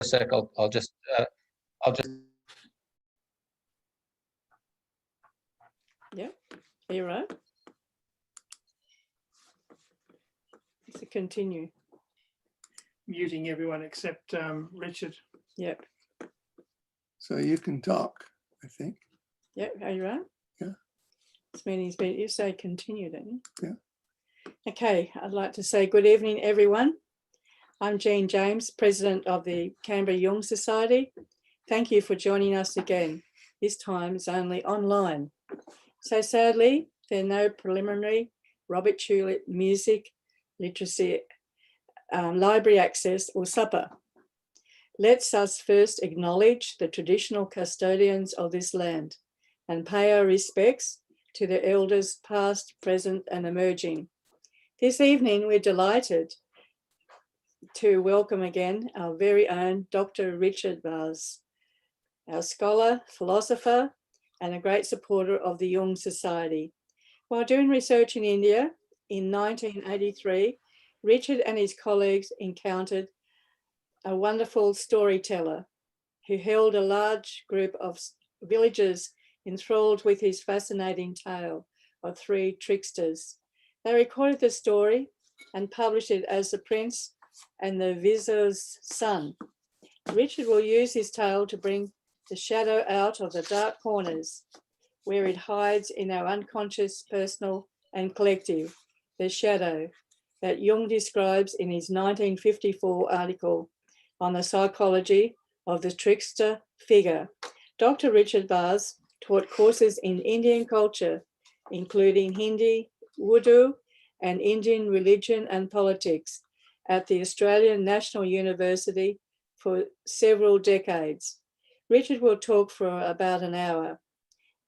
a sec. I'll just. Yeah, are you right? So continue. Muting everyone except Richard. Yep. So you can talk, I think. Yep. Are you right? Yeah. This meeting's been. You say continue, don't you? Yeah. Okay. I'd like to say good evening, everyone. I'm Jean James, President of the Canberra Jung Society. Thank you for joining us again. This time it's only online. So sadly, there are no preliminary Robert Tulip music, literacy, library access or supper. Let's us first acknowledge the traditional custodians of this land and pay our respects to the elders past, present and emerging. This evening, we're delighted to welcome again our very own Dr. Richard Barz, our scholar, philosopher, and a great supporter of the Jung Society. While doing research in India in 1983, Richard and his colleagues encountered a wonderful storyteller who held a large group of villagers enthralled with his fascinating tale of three tricksters. They recorded the story and published it as The Prince and the Vizir's Son. Richard will use his tale to bring the shadow out of the dark corners where it hides in our unconscious, personal and collective, the shadow that Jung describes in his 1954 article on the psychology of the Trickster-Figure. Dr. Richard Barz taught courses in Indian culture, including Hindi, Urdu, and Indian religion and politics at the Australian National University for several decades. Richard will talk for about an hour.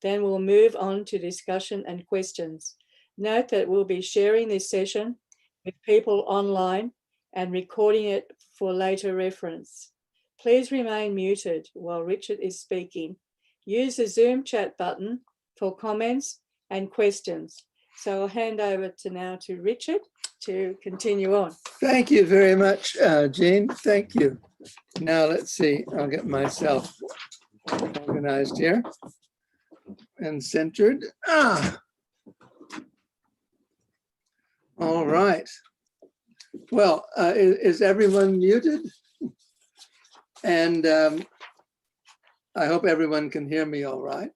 Then we'll move on to discussion and questions. Note that we'll be sharing this session with people online and recording it for later reference. Please remain muted while Richard is speaking. Use the Zoom chat button for comments and questions. So I'll hand over now to Richard to continue on. Thank you very much, Jean. Thank you. Now let's see, I'll get myself organized here and centered. All right. Well, is everyone muted? And I hope everyone can hear me all right.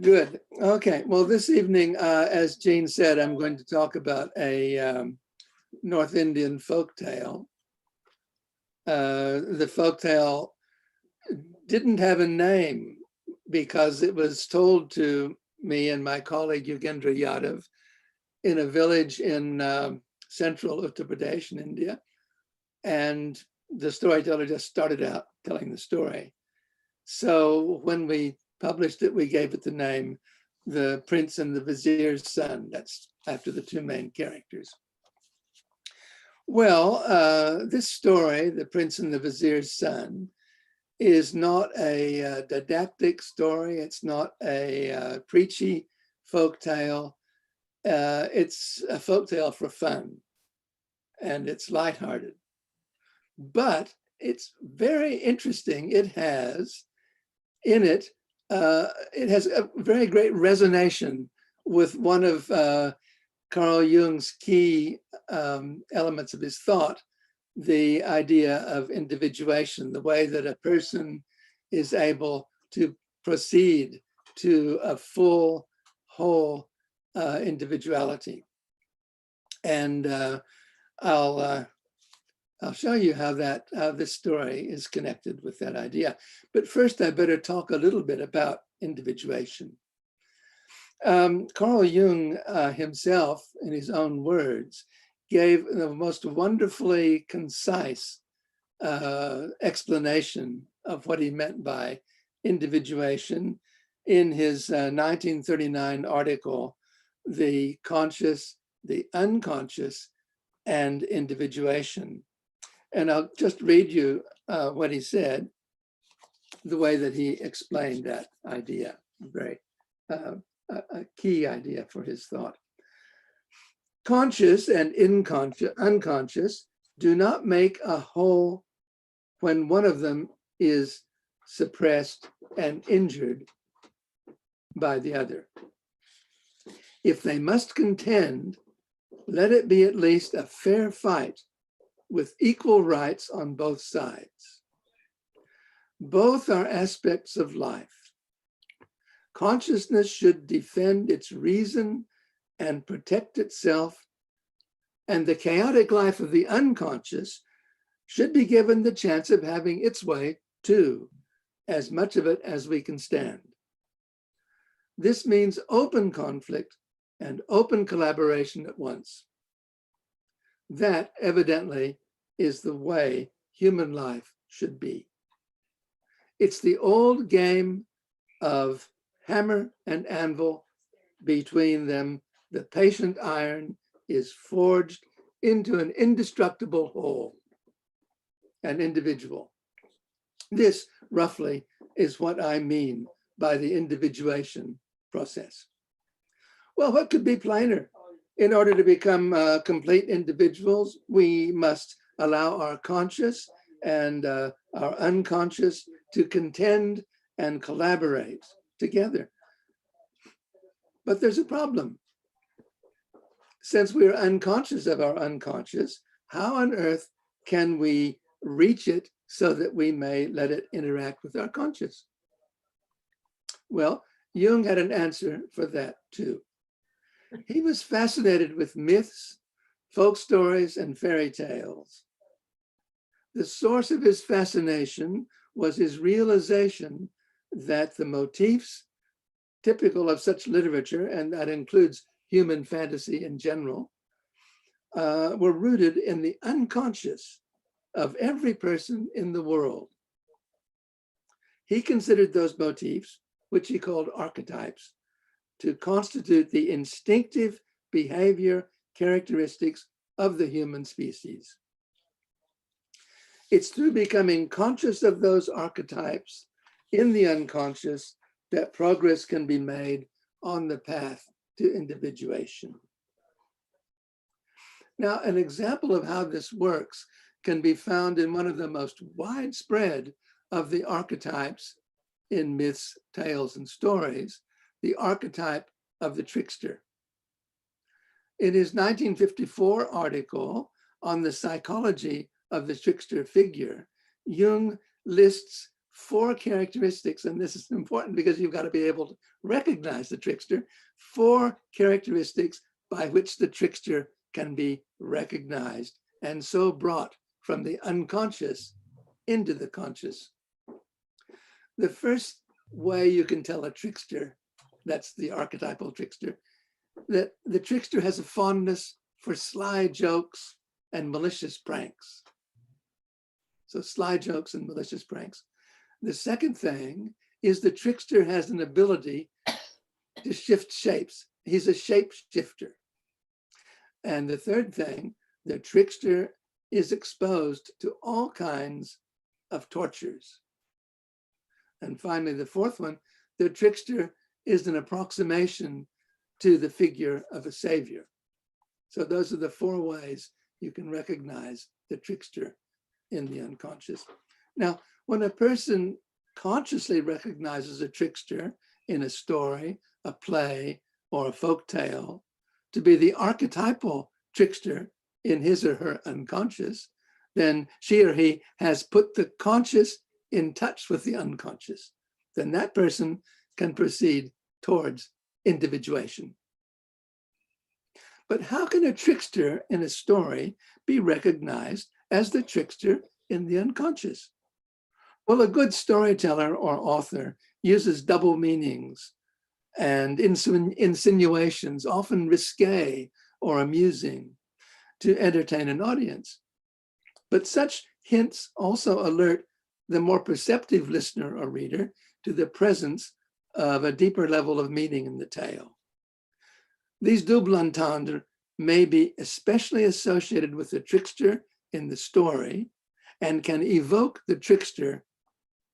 Good. Okay. Well, this evening, as Jean said, I'm going to talk about a North Indian folktale. The folktale didn't have a name because it was told to me and my colleague Yogendra Yadav in a village in central Uttar Pradesh in India. And the storyteller just started out telling the story. So when we published it, we gave it the name The Prince and the Vizir's Son. That's after the two main characters. Well, this story, The Prince and the Vizir's Son, is not a didactic story. It's not a preachy folktale. It's a folktale for fun, and it's lighthearted. But it's very interesting. It has in it, it has a very great resonation with one of Carl Jung's key elements of his thought, the idea of individuation, the way that a person is able to proceed to a full, whole individuality. And I'll show you how this story is connected with that idea. But first, I better talk a little bit about individuation. Carl Jung himself, in his own words, gave the most wonderfully concise explanation of what he meant by individuation in his 1939 article, The Conscious, the Unconscious, and Individuation. And I'll just read you what he said, the way that he explained that idea, very a key idea for his thought. Conscious and unconscious do not make a whole when one of them is suppressed and injured by the other. If they must contend, let it be at least a fair fight with equal rights on both sides. Both are aspects of life. Consciousness should defend its reason and protect itself, and the chaotic life of the unconscious should be given the chance of having its way too, as much of it as we can stand. This means open conflict and open collaboration at once. That evidently is the way human life should be. It's the old game of hammer and anvil. Between them, the patient iron is forged into an indestructible whole, an individual. This, roughly, is what I mean by the individuation process. Well, what could be plainer? In order to become complete individuals, we must allow our conscious and our unconscious to contend and collaborate together. But there's a problem. Since we're unconscious of our unconscious, how on earth can we reach it so that we may let it interact with our conscious? Well, Jung had an answer for that too. He was fascinated with myths, folk stories, and fairy tales. The source of his fascination was his realization that the motifs typical of such literature, and that includes human fantasy in general, were rooted in the unconscious of every person in the world. He considered those motifs, which he called archetypes, to constitute the instinctive behavior characteristics of the human species. It's through becoming conscious of those archetypes in the unconscious that progress can be made on the path to individuation. Now, an example of how this works can be found in one of the most widespread of the archetypes in myths, tales, and stories, the archetype of the trickster. In his 1954 article on the psychology of the trickster-figure, Jung lists 4 characteristics, and this is important because you've got to be able to recognize the trickster, 4 characteristics by which the trickster can be recognized and so brought from the unconscious into the conscious. The first way you can tell a trickster, that's the archetypal trickster, that the trickster has a fondness for sly jokes and malicious pranks. So sly jokes and malicious pranks. The second thing is the trickster has an ability to shift shapes. He's a shape shifter. And the third thing, the trickster is exposed to all kinds of tortures. And finally, the fourth one, the trickster is an approximation to the figure of a savior. So those are the 4 ways you can recognize the trickster in the unconscious. Now, when a person consciously recognizes a trickster in a story, a play, or a folk tale to be the archetypal trickster in his or her unconscious, then she or he has put the conscious in touch with the unconscious. Then that person can proceed towards individuation. But how can a trickster in a story be recognized as the trickster in the unconscious? Well, a good storyteller or author uses double meanings and insinuations, often risque or amusing, to entertain an audience. But such hints also alert the more perceptive listener or reader to the presence of a deeper level of meaning in the tale. These double entendre may be especially associated with the trickster in the story and can evoke the trickster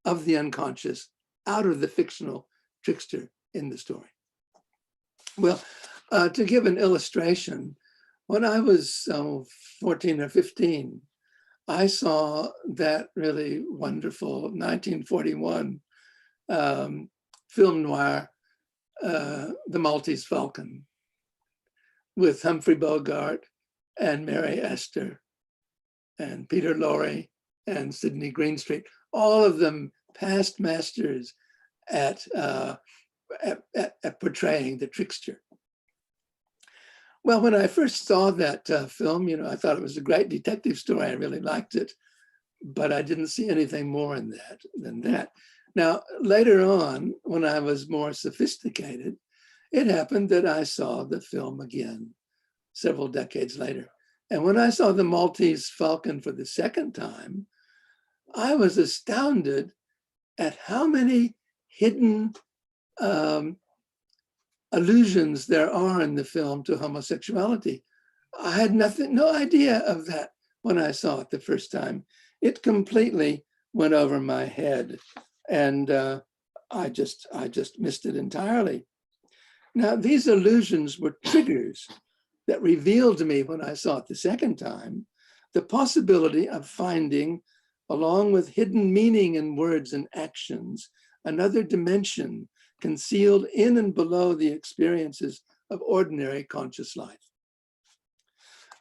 of the unconscious out of the fictional trickster in the story. Well, to give an illustration, when I was 14 or 15, I saw that really wonderful 1941 film noir, The Maltese Falcon, with Humphrey Bogart and Mary Astor and Peter Lorre and Sidney Greenstreet, all of them past masters at portraying the trickster. Well, when I first saw that film, I thought it was a great detective story. I really liked it, but I didn't see anything more in that than that. Now, later on, when I was more sophisticated, it happened that I saw the film again several decades later. And when I saw The Maltese Falcon for the second time, I was astounded at how many hidden allusions there are in the film to homosexuality. I had no idea of that when I saw it the first time. It completely went over my head, and I just missed it entirely. Now, these allusions were triggers that revealed to me when I saw it the second time the possibility of finding, along with hidden meaning in words and actions, another dimension concealed in and below the experiences of ordinary conscious life.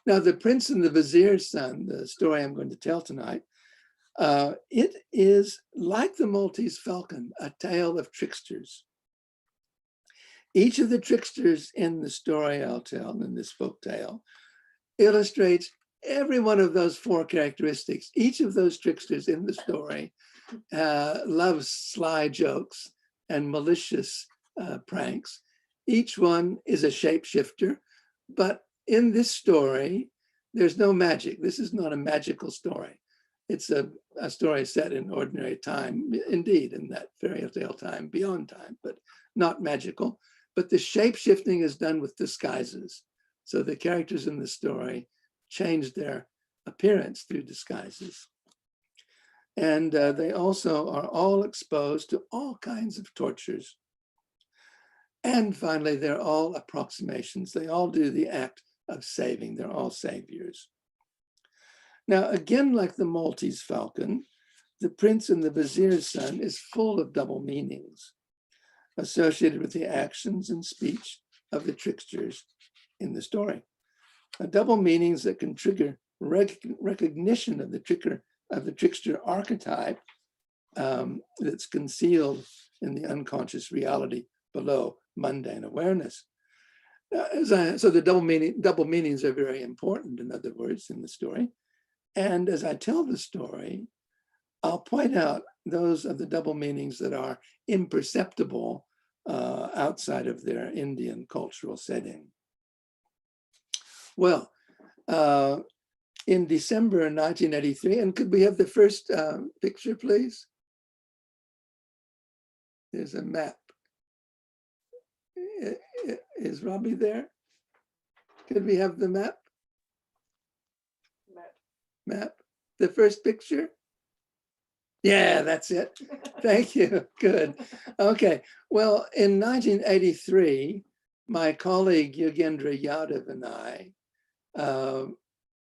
Now, The Prince and the Vizier's Son, the story I'm going to tell tonight, it is like The Maltese Falcon, a tale of tricksters. Each of the tricksters in the story I'll tell in this folk tale illustrates every one of those four characteristics. Each of those tricksters in the story loves sly jokes and malicious pranks. Each one is a shapeshifter, but in this story, there's no magic. This is not a magical story. It's a story set in ordinary time, indeed, in that fairy tale time, beyond time, but not magical. But the shape-shifting is done with disguises. So the characters in the story change their appearance through disguises. And they also are all exposed to all kinds of tortures. And finally, they're all approximations. They all do the act of saving. They're all saviors. Now, again, like The Maltese Falcon, The Prince and the Vizier's Son is full of double meanings associated with the actions and speech of the tricksters in the story. Double meanings that can trigger recognition of the trickster archetype that's concealed in the unconscious reality below mundane awareness. So the double meanings are very important, in other words, in the story. And as I tell the story, I'll point out those of the double meanings that are imperceptible outside of their Indian cultural setting. Well, in December 1983, and could we have the first picture, please? There's a map. Is Robbie there? Could we have the map? Map. The first picture? Yeah, that's it. Thank you. Good. Okay. Well, in 1983, my colleague Yogendra Yadav and I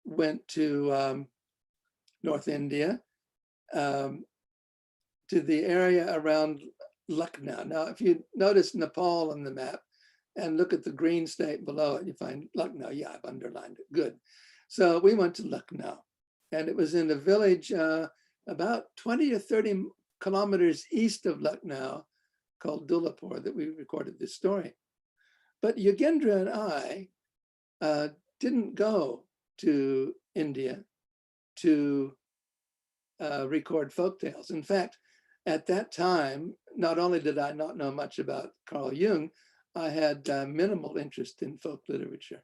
went to North India, to the area around Lucknow. Now, if you notice Nepal on the map and look at the green state below it, you find Lucknow. Yeah, I've underlined it. Good. So we went to Lucknow, and it was in a village about 20 or 30 kilometers east of Lucknow called Dulapur that we recorded this story. But Yogendra and I didn't go to India to record folktales. In fact, at that time, not only did I not know much about Carl Jung, I had minimal interest in folk literature.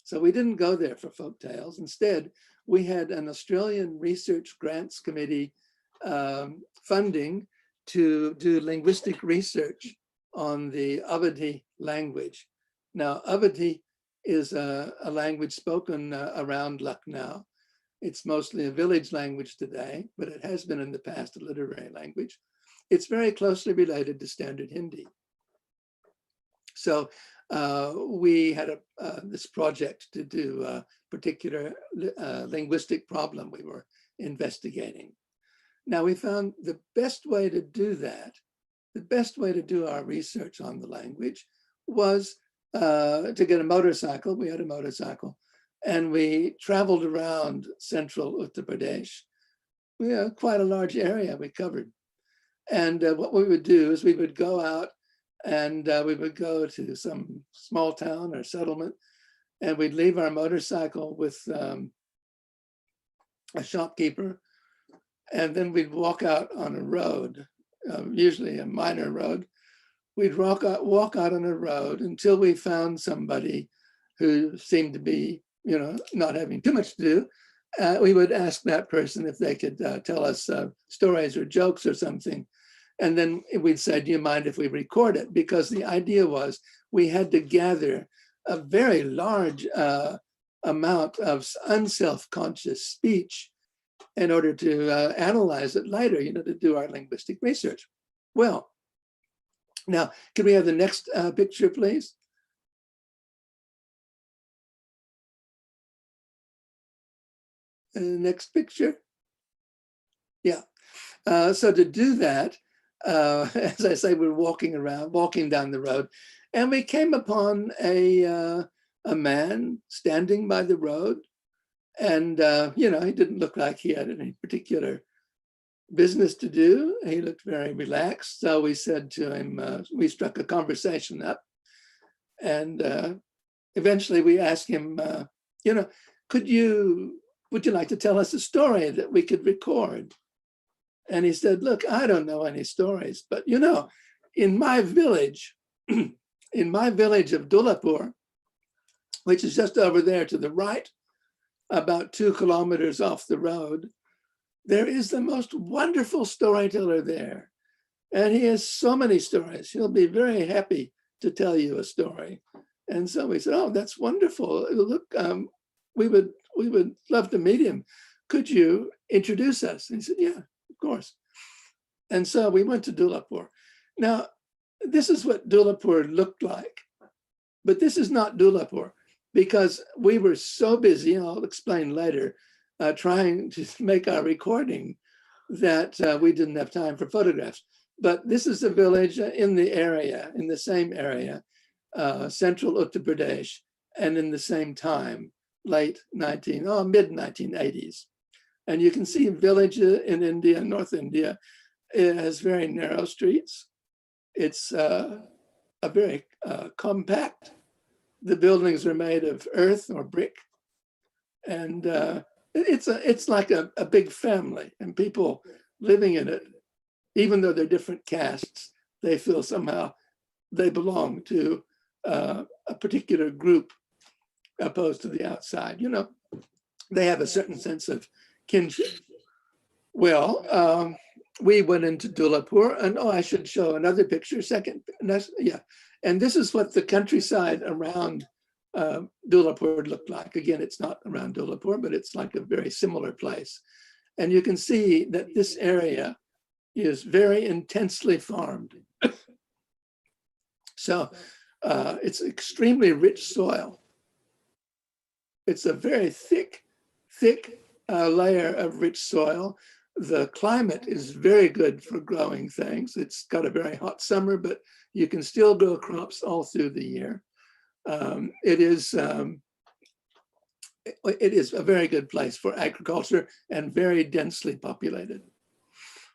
So we didn't go there for folktales. Instead, we had an Australian Research Grants Committee funding to do linguistic research on the Awadhi language. Now, Awadhi is a language spoken around Lucknow. It's mostly a village language today, but it has been in the past a literary language. It's very closely related to Standard Hindi. So we had this project to do a particular linguistic problem we were investigating. Now we found the best way to do that, the best way to do our research on the language was to get a motorcycle. We had a motorcycle and we traveled around central Uttar Pradesh. We had quite a large area we covered. And what we would do is we would go out and we would go to some small town or settlement, and we'd leave our motorcycle with a shopkeeper, and then we'd walk out on a road, usually a minor road. We'd walk out on a road until we found somebody who seemed to be, not having too much to do. We would ask that person if they could tell us stories or jokes or something. And then we'd say, do you mind if we record it? Because the idea was we had to gather a very large amount of unself-conscious speech in order to analyze it later, to do our linguistic research. Well, now, could we have the next picture, please? Next picture. Yeah. So to do that, as I say, we're walking down the road, and we came upon a man standing by the road, and he didn't look like he had any particular business to do. He looked very relaxed. So we said to him, we struck a conversation up, and eventually we asked him, would you like to tell us a story that we could record? And he said, look, I don't know any stories, but in my village, of Dulapur, which is just over there to the right, about 2 kilometers off the road, there is the most wonderful storyteller there. And he has so many stories. He'll be very happy to tell you a story. And so we said, oh, that's wonderful. Look, we would love to meet him. Could you introduce us? And he said, yeah, of course. And so we went to Dulapur. Now, this is what Dulapur looked like, but this is not Dulapur, because we were so busy, I'll explain later, trying to make our recording that we didn't have time for photographs. But this is a village in the same area, central Uttar Pradesh, and in the same time, mid-1980s. And you can see a village in India, North India. It has very narrow streets. It's a very compact. The buildings are made of earth or brick. And it's like a big family, and people living in it, even though they're different castes, they feel somehow they belong to a particular group opposed to the outside. They have a certain sense of kinship. Well, we went into Dulapur, and I should show another picture, yeah. And this is what the countryside around Dulapur looked like. Again, it's not around Dulapur, but it's like a very similar place. And you can see that this area is very intensely farmed. So it's extremely rich soil. It's a very thick layer of rich soil. The climate is very good for growing things. It's got a very hot summer, but you can still grow crops all through the year. It is a very good place for agriculture and very densely populated.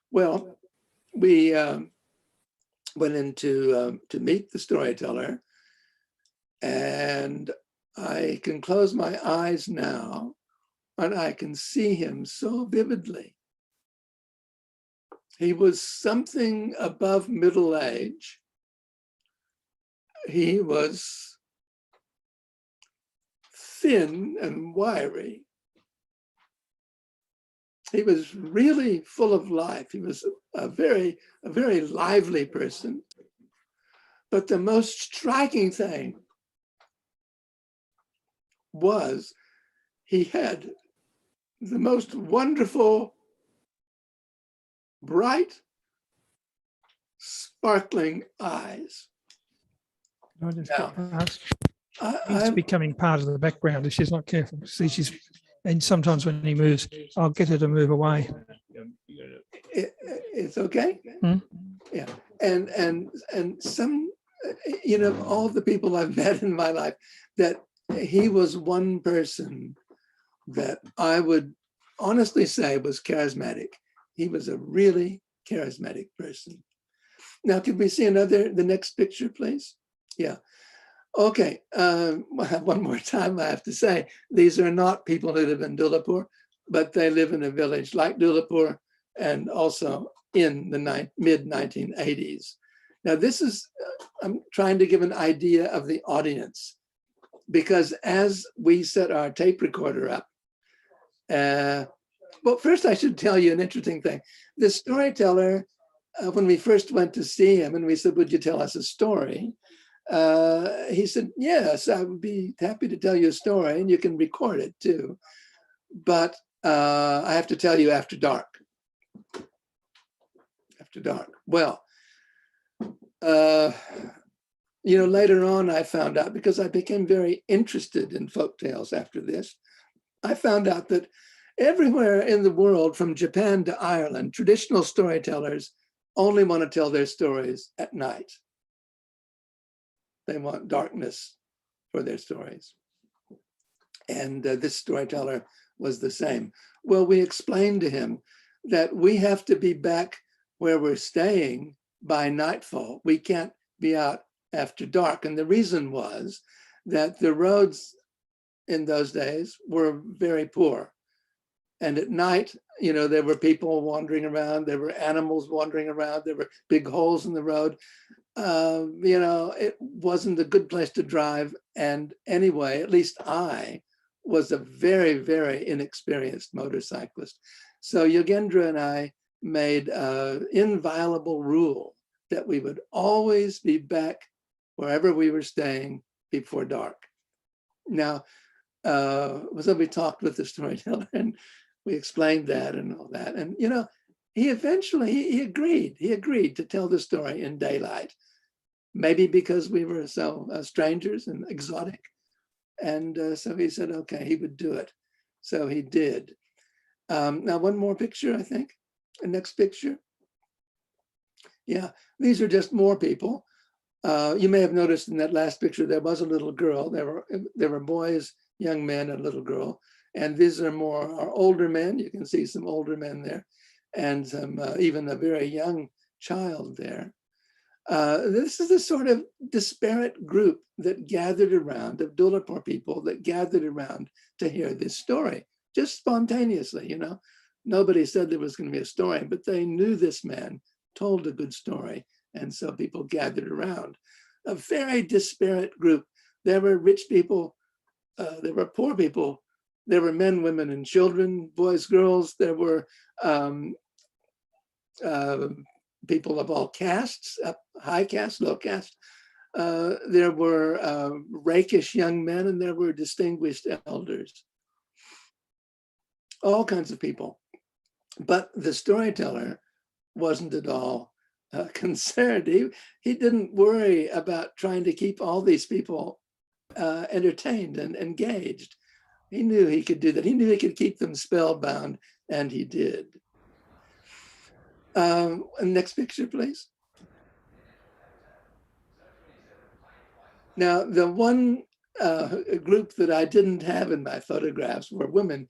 Well, we went in to meet the storyteller, and I can close my eyes now, and I can see him so vividly. He was something above middle age. He was thin and wiry. He was really full of life. He was a very lively person. But the most striking thing was he had the most wonderful, bright, sparkling eyes. Can I just Now, ask? It's becoming part of the background if she's not careful. See, she's And sometimes when he moves, I'll get her to move away. It's okay. Hmm? Yeah, and some, you know, all the people I've met in my life, that he was one person that I would honestly say was charismatic. He was a really charismatic person. Now, can we see the next picture, please? Yeah. Okay. One more time, I have to say, these are not people who live in Dulapur, but they live in a village like Dulapur and also in the mid-1980s. Now, this is, I'm trying to give an idea of the audience, because as we set our tape recorder up, well, first I should tell you an interesting thing. The storyteller, when we first went to see him and we said, would you tell us a story? He said, yes, I would be happy to tell you a story and you can record it too. But I have to tell you after dark. After dark. Well, you know, later on I found out, because I became very interested in folktales after this, I found out that everywhere in the world, from Japan to Ireland, traditional storytellers only want to tell their stories at night. They want darkness for their stories. And this storyteller was the same. Well, we explained to him that we have to be back where we're staying by nightfall. We can't be out after dark. And the reason was that the roads in those days were very poor. And at night, you know, there were people wandering around, there were animals wandering around, there were big holes in the road. You know, it wasn't a good place to drive. And anyway, at least I was a very, very inexperienced motorcyclist. So Yogendra and I made an inviolable rule that we would always be back wherever we were staying before dark. Now, so we talked with the storyteller and we explained that and all that. And, you know, he eventually, he agreed to tell the story in daylight, maybe because we were so strangers and exotic. And so he said, okay, he would do it. So he did. Now, one more picture, I think. The next picture. Yeah, these are just more people. You may have noticed in that last picture, there was a little girl. There were boys, young men, and a little girl. And these are more our older men. You can see some older men there, and some even a very young child there. This is the sort of disparate group that gathered around, of Dulapur people that gathered around to hear this story, just spontaneously, you know. Nobody said there was going to be a story, but they knew this man told a good story. And so people gathered around. A very disparate group. There were rich people, there were poor people, there were men, women, and children, boys, girls. There were people of all castes, high caste, low caste. There were rakish young men, and there were distinguished elders. All kinds of people. But the storyteller wasn't at all concerned. He didn't worry about trying to keep all these people entertained and engaged. He knew he could do that. He knew he could keep them spellbound, and he did. Next picture, please. Now, the one group that I didn't have in my photographs were women.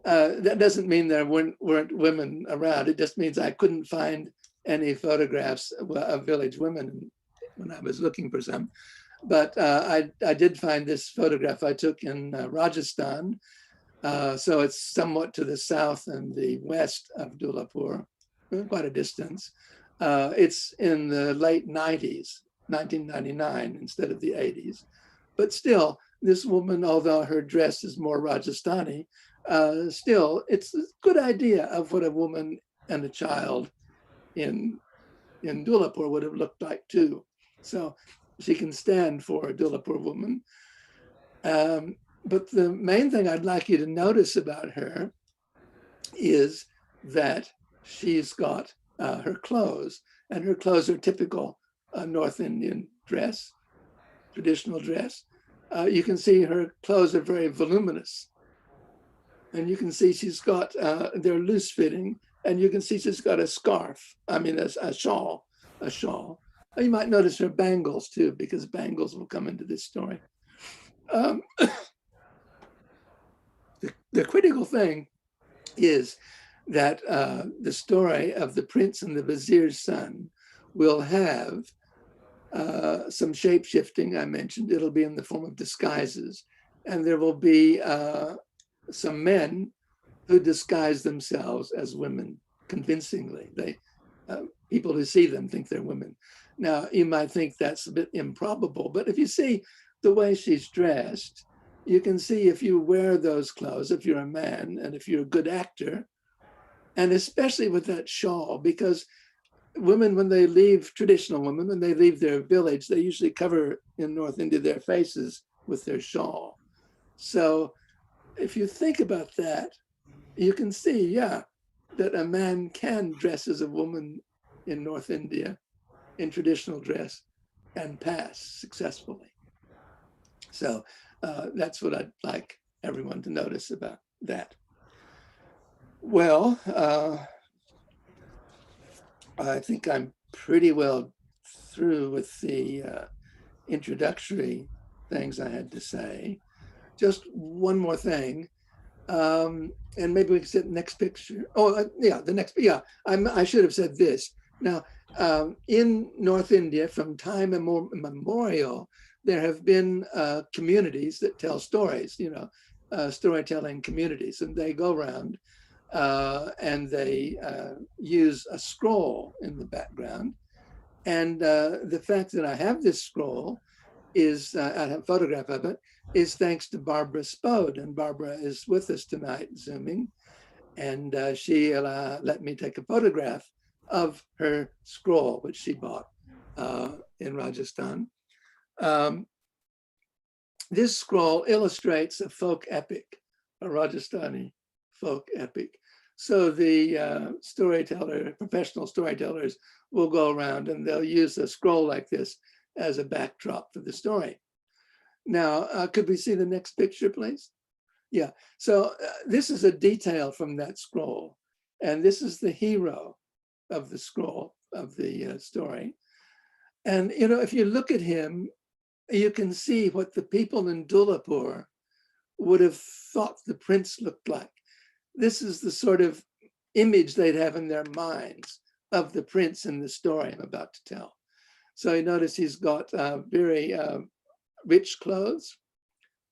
That doesn't mean there weren't women around. It just means I couldn't find any photographs of village women when I was looking for some. But I did find this photograph I took in Rajasthan. So it's somewhat to the south and the west of Dulapur, quite a distance. It's in the late 90s, 1999 instead of the 80s. But still, this woman, although her dress is more Rajasthani, still, it's a good idea of what a woman and a child in Dulapur would have looked like too. So she can stand for a Dulapur woman. But the main thing I'd like you to notice about her is that she's got her clothes, and her clothes are typical North Indian dress, traditional dress. You can see her clothes are very voluminous. And you can see she's got, they're loose fitting, and you can see she's got a scarf. I mean, a shawl. You might notice her bangles too, because bangles will come into this story. The critical thing is that the story of the prince and the vizier's son will have some shape shifting. I mentioned it'll be in the form of disguises, and there will be some men who disguise themselves as women convincingly. People who see them think they're women. Now, you might think that's a bit improbable, but if you see the way she's dressed, you can see if you wear those clothes, if you're a man and if you're a good actor, and especially with that shawl, because women, when they leave, traditional women, when they leave their village, they usually cover in North India their faces with their shawl. So if you think about that, you can see, yeah, that a man can dress as a woman in North India in traditional dress and pass successfully. So that's what I'd like everyone to notice about that. Well, I think I'm pretty well through with the introductory things I had to say. Just one more thing, and maybe we can see the next picture. Oh, yeah, the next, yeah, I should have said this. Now, in North India, from time immemorial, there have been communities that tell stories, storytelling communities, and they go around and they use a scroll in the background. And the fact that I have this scroll is, I have a photograph of it, is thanks to Barbara Spode. And Barbara is with us tonight, Zooming. And she let me take a photograph of her scroll, which she bought in Rajasthan. This scroll illustrates a folk epic, a Rajasthani folk epic. So the professional storytellers will go around and they'll use a scroll like this as a backdrop for the story. Now, could we see the next picture, please? Yeah, so this is a detail from that scroll. And this is the hero of the scroll, of the story. And, if you look at him, you can see what the people in Dulapur would have thought the prince looked like. This is the sort of image they'd have in their minds of the prince in the story I'm about to tell. So you notice he's got very rich clothes.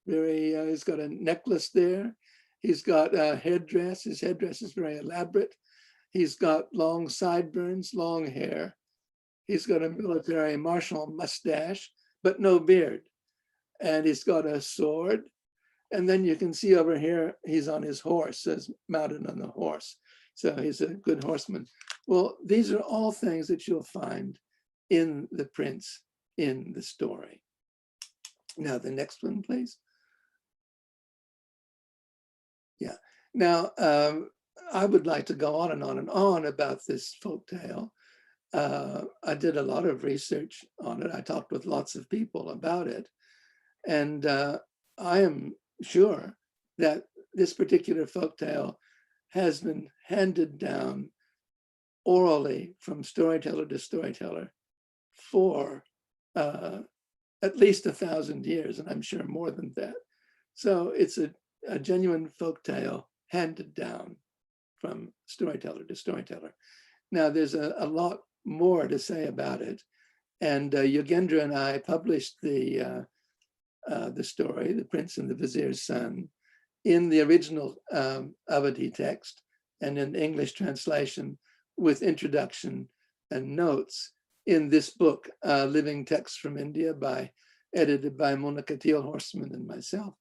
He's got a necklace there. He's got a headdress. His headdress is very elaborate. He's got long sideburns, long hair. He's got a military martial mustache, but no beard. And he's got a sword. And then you can see over here, he's on his horse, mounted on the horse. So he's a good horseman. Well, these are all things that you'll find in the prince in the story. Now, the next one, please. Yeah. Now, I would like to go on and on and on about this folktale. I did a lot of research on it. I talked with lots of people about it. And I am sure that this particular folktale has been handed down orally from storyteller to storyteller for at least 1,000 years, and I'm sure more than that. So it's a genuine folktale handed down from storyteller to storyteller. Now, there's a lot more to say about it. And Yogendra and I published the story, The Prince and the Vizier's Son, in the original Awadhi text and in English translation with introduction and notes in this book, Living Texts from India, edited by Monica Thiel-Horstman and myself.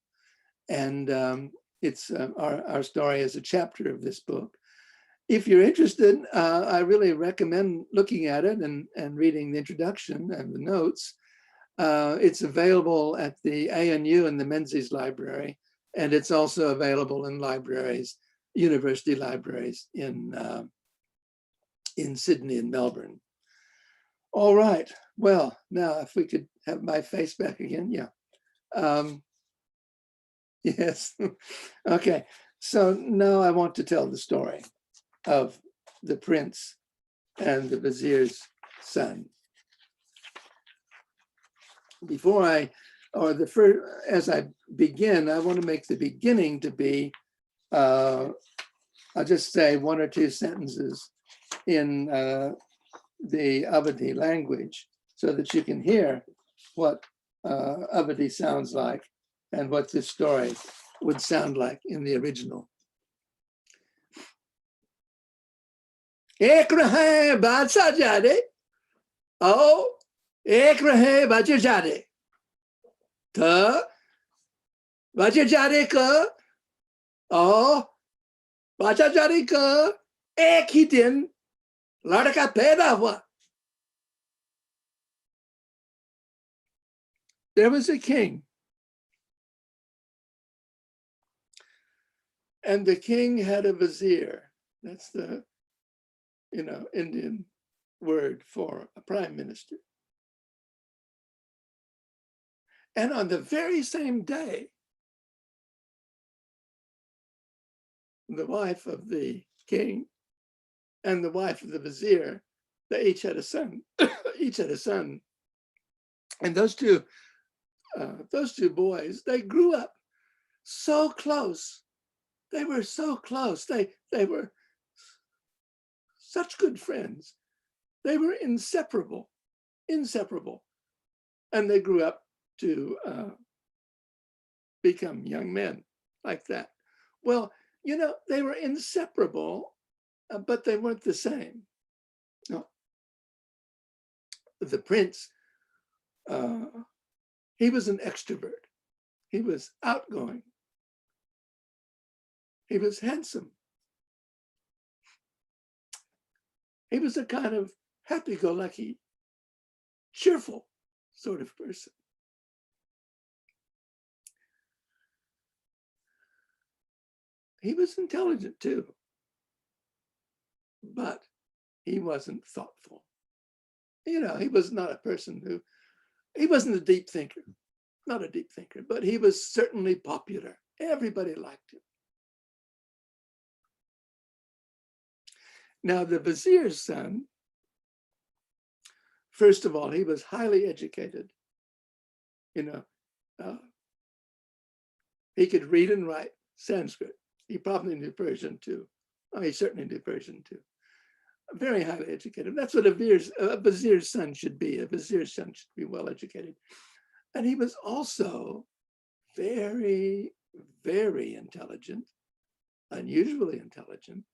And it's our story is a chapter of this book. If you're interested, I really recommend looking at it and reading the introduction and the notes. It's available at the ANU and the Menzies Library, and it's also available in libraries, university libraries in Sydney and Melbourne. All right, well, now if we could have my face back again, yeah. Yes, okay. So now I want to tell the story of the prince and the vizier's son. As I begin, I want to make the beginning to be, I'll just say one or two sentences in the Awadhi language so that you can hear what Awadhi sounds like and what this story would sound like in the original. Ek rahe badshah jade, aao ek rahe vazir jade. Ta vazir jade ka, aao vazir jade ka ek hi din ladka paida hua. There was a king, and the king had a vizier. That's the, Indian word for a prime minister. And on the very same day, the wife of the king and the wife of the vizier, they each had a son. And those two boys, they grew up so close. They were so close. They were such good friends. They were inseparable. And they grew up to become young men like that. Well, they were inseparable, but they weren't the same. No. The prince, he was an extrovert. He was outgoing. He was handsome. He was a kind of happy-go-lucky, cheerful sort of person. He was intelligent too, but he wasn't thoughtful. He was not a person he wasn't a deep thinker, but he was certainly popular. Everybody liked him. Now, the vizier's son, first of all, he was highly educated. He could read and write Sanskrit. He probably knew Persian too. He certainly knew Persian too. Very highly educated. That's what a vizier's son should be. A vizier's son should be well educated. And he was also very, very intelligent, unusually intelligent.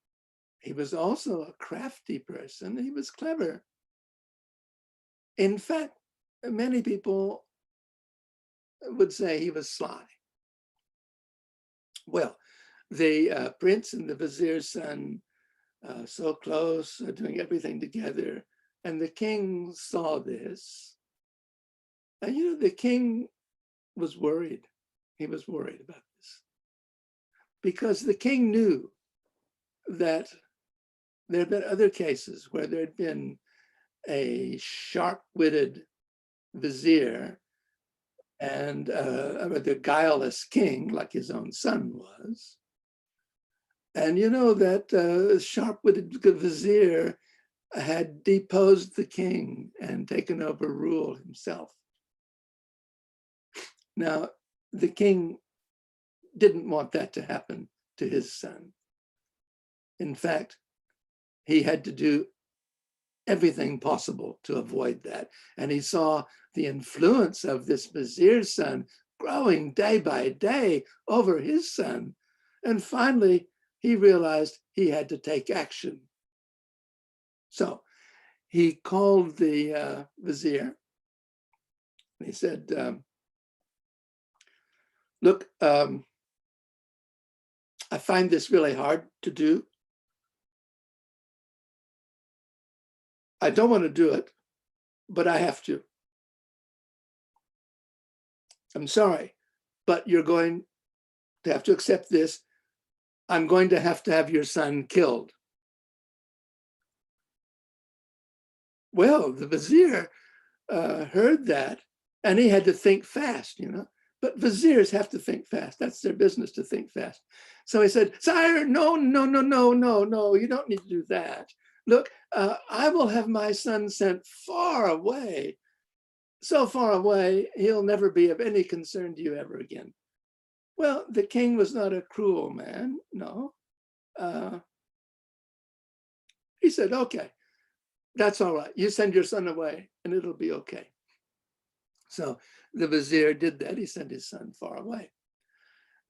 He was also a crafty person. He was clever. In fact, many people would say he was sly. Well, the prince and the vizier's son, so close, doing everything together. And the king saw this. And the king was worried. He was worried about this. Because the king knew that there had been other cases where there had been a sharp-witted vizier and a rather guileless king, like his own son was. And that sharp-witted vizier had deposed the king and taken over rule himself. Now, the king didn't want that to happen to his son. In fact, he had to do everything possible to avoid that. And he saw the influence of this vizier's son growing day by day over his son. And finally, he realized he had to take action. So he called the vizier. He said, look, I find this really hard to do. I don't want to do it, but I have to. I'm sorry, but you're going to have to accept this. I'm going to have your son killed. Well, the vizier heard that, and he had to think fast, But viziers have to think fast. That's their business, to think fast. So he said, "Sire, no, you don't need to do that. Look, I will have my son sent far away, so far away, he'll never be of any concern to you ever again." Well, the king was not a cruel man, no. He said, "Okay, that's all right. You send your son away and it'll be okay." So the vizier did that. He sent his son far away.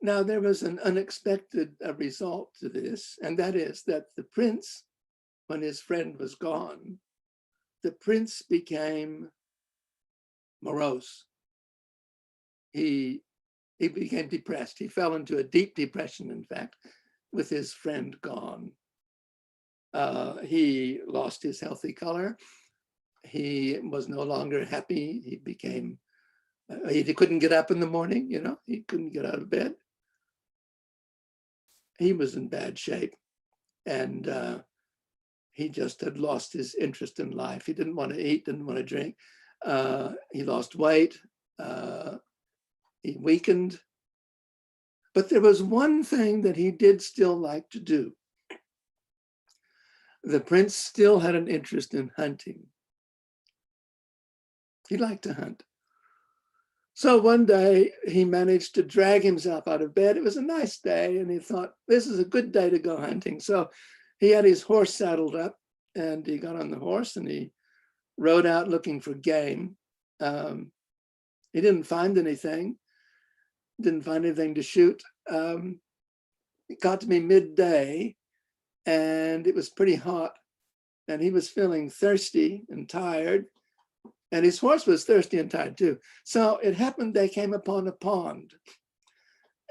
Now, there was an unexpected result to this, and that is that the prince, when his friend was gone, the prince became morose. He became depressed. He fell into a deep depression, in fact, with his friend gone. He lost his healthy color. He was no longer happy. He became, he couldn't get up in the morning, you know, he couldn't get out of bed. He was in bad shape, and he just had lost his interest in life. He didn't want to eat, didn't want to drink. He lost weight. He weakened. But there was one thing that he did still like to do. The prince still had an interest in hunting. He liked to hunt. So one day he managed to drag himself out of bed. It was a nice day, and he thought, this is a good day to go hunting. So he had his horse saddled up, and he got on the horse and he rode out looking for game. He didn't find anything to shoot. It got to be midday, and it was pretty hot, and he was feeling thirsty and tired, and his horse was thirsty and tired too. So it happened they came upon a pond,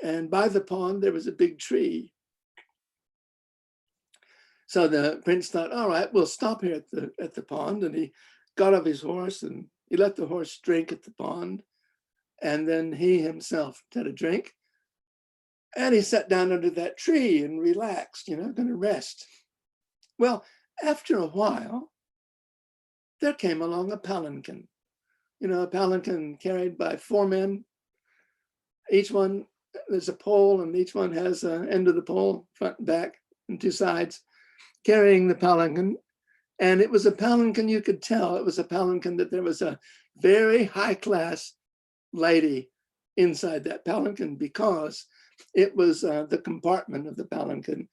and by the pond there was a big tree. So the prince thought, all right, we'll stop here at the pond, and he got off his horse and he let the horse drink at the pond, and then he himself had a drink, and he sat down under that tree and relaxed, you know, going to rest. Well, after a while, there came along a palanquin, you know, a palanquin carried by 4 men. Each one, there's a pole, and each one has an end of the pole, front and back, and 2 sides, carrying the palanquin. And it was a palanquin, you could tell, it was a palanquin that there was a very high-class lady inside that palanquin, because it was the compartment of the palanquin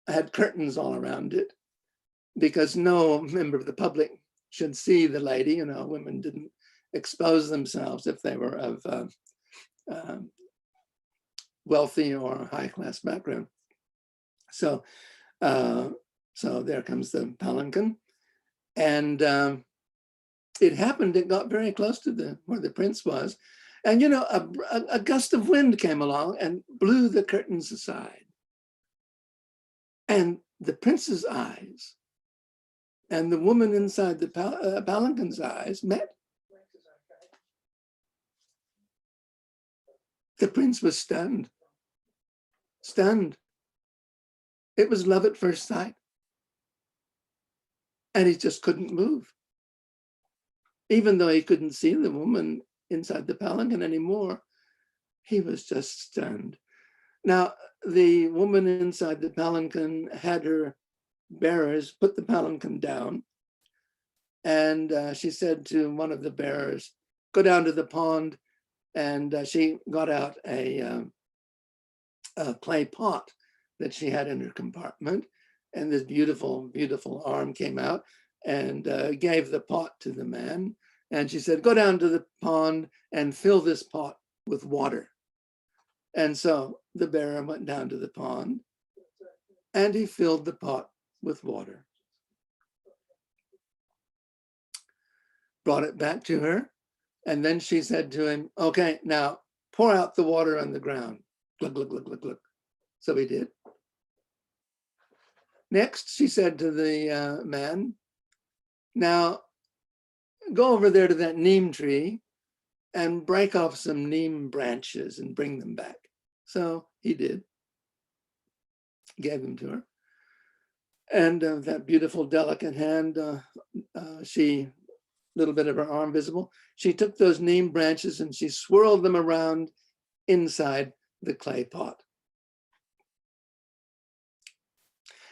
had curtains all around it, because no member of the public should see the lady. You know, women didn't expose themselves if they were of wealthy or high-class background. So, so there comes the palanquin, and it happened, it got very close to where the prince was, and you know, a gust of wind came along and blew the curtains aside, and the prince's eyes and the woman inside the palanquin's eyes met. The prince was stunned. It was love at first sight. And he just couldn't move. Even though he couldn't see the woman inside the palanquin anymore, he was just stunned. Now, the woman inside the palanquin had her bearers put the palanquin down, and she said to one of the bearers, go down to the pond, and she got out a clay pot that she had in her compartment, and this beautiful, beautiful arm came out and gave the pot to the man, and she said, go down to the pond and fill this pot with water. And so the bearer went down to the pond, and he filled the pot with water, brought it back to her, and then she said to him, okay, now pour out the water on the ground. Glug, glug, glug, glug, glug. So he did. Next, she said to the man, now go over there to that neem tree and break off some neem branches and bring them back. So he did, gave them to her. And that beautiful, delicate hand, she, little bit of her arm visible, she took those neem branches and she swirled them around inside the clay pot.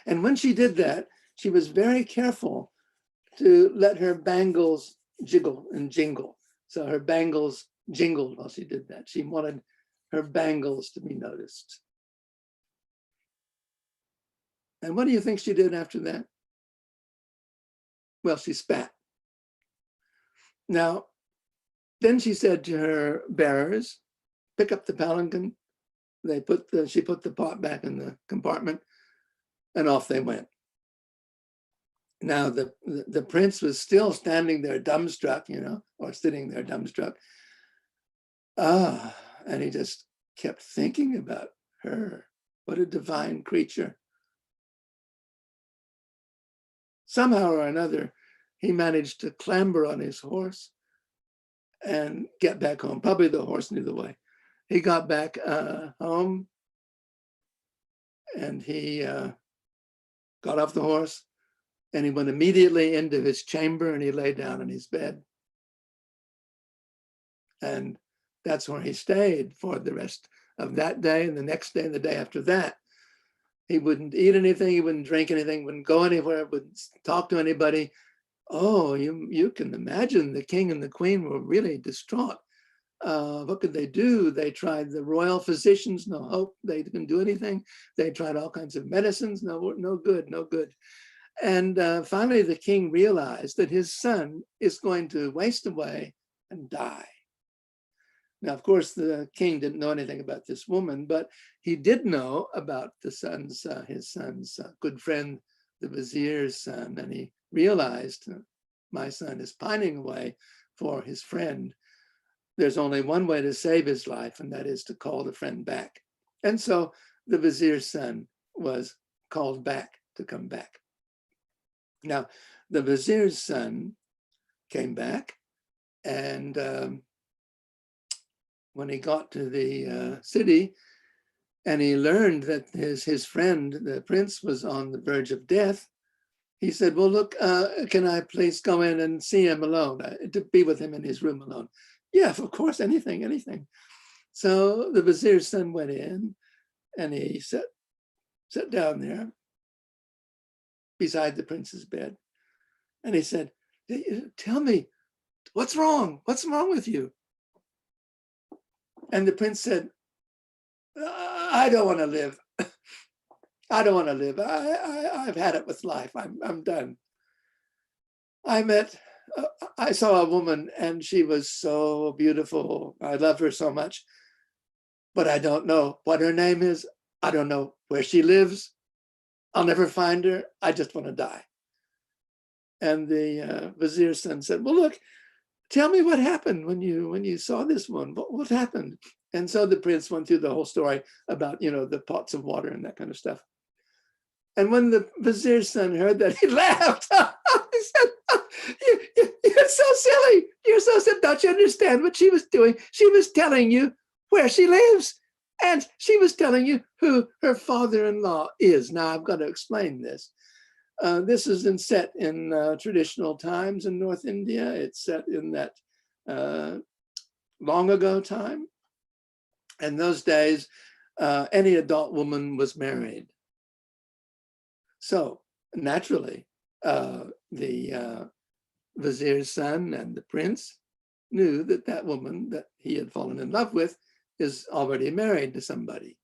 And when she did that, she was very careful to let her bangles jiggle and jingle. So her bangles jingled while she did that. She wanted her bangles to be noticed. And what do you think she did after that? Well, she spat. Now, then she said to her bearers, pick up the palanquin. She put the pot back in the compartment, and off they went. Now the prince was still standing there dumbstruck, or sitting there dumbstruck. And he just kept thinking about her. What a divine creature. Somehow or another, he managed to clamber on his horse and get back home. Probably the horse knew the way. He got back home, and he got off the horse, and he went immediately into his chamber, and he lay down in his bed. And that's where he stayed for the rest of that day, and the next day, and the day after that. He wouldn't eat anything, he wouldn't drink anything, wouldn't go anywhere, wouldn't talk to anybody. Oh, you can imagine the king and the queen were really distraught. What could they do? They tried the royal physicians, no hope, they didn't do anything. They tried all kinds of medicines, no good, no good. And finally, the king realized that his son is going to waste away and die. Now, of course, the king didn't know anything about this woman, but he did know about his son's good friend, the vizier's son, and he realized, my son is pining away for his friend. There's only one way to save his life, and that is to call the friend back. And so the vizier's son was called back to come back. Now, the vizier's son came back, and when he got to the city, and he learned that his friend, the prince, was on the verge of death, he said, well, look, can I please go in and see him alone, to be with him in his room alone? Yeah, of course, anything. So the vizier's son went in, and he sat down there beside the prince's bed. And he said, tell me, what's wrong? What's wrong with you? And the prince said, I don't want to live. I don't want to live. I've had it with life. I'm done. I saw a woman, and she was so beautiful. I love her so much, but I don't know what her name is. I don't know where she lives. I'll never find her. I just want to die. And the vizier's son said, well, look, tell me what happened when you saw this one. What happened? And so the prince went through the whole story about, the pots of water and that kind of stuff. And when the vizier's son heard that, he laughed. He said, you're so silly. You're so silly. Don't you understand what she was doing? She was telling you where she lives. And she was telling you who her father-in-law is. Now, I've got to explain this. This is set in traditional times in North India. It's set in that long ago time. In those days, any adult woman was married. So naturally, the vizier's son and the prince knew that woman that he had fallen in love with is already married to somebody.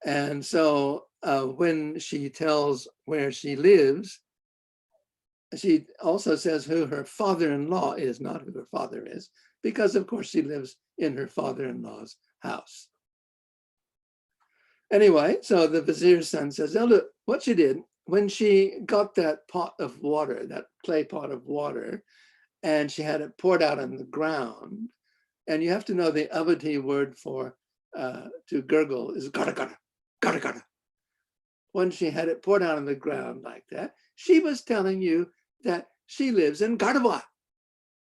And so when she tells where she lives, she also says who her father-in-law is, not who her father is, because of course she lives in her father-in-law's house. Anyway, so the vizier's son says, oh, look, what she did, when she got that pot of water, that clay pot of water, and she had it poured out on the ground, and you have to know the Awadhi word for to gurgle is gada gada, gada gada. When she had it poured out on the ground like that, she was telling you that she lives in Gardawa,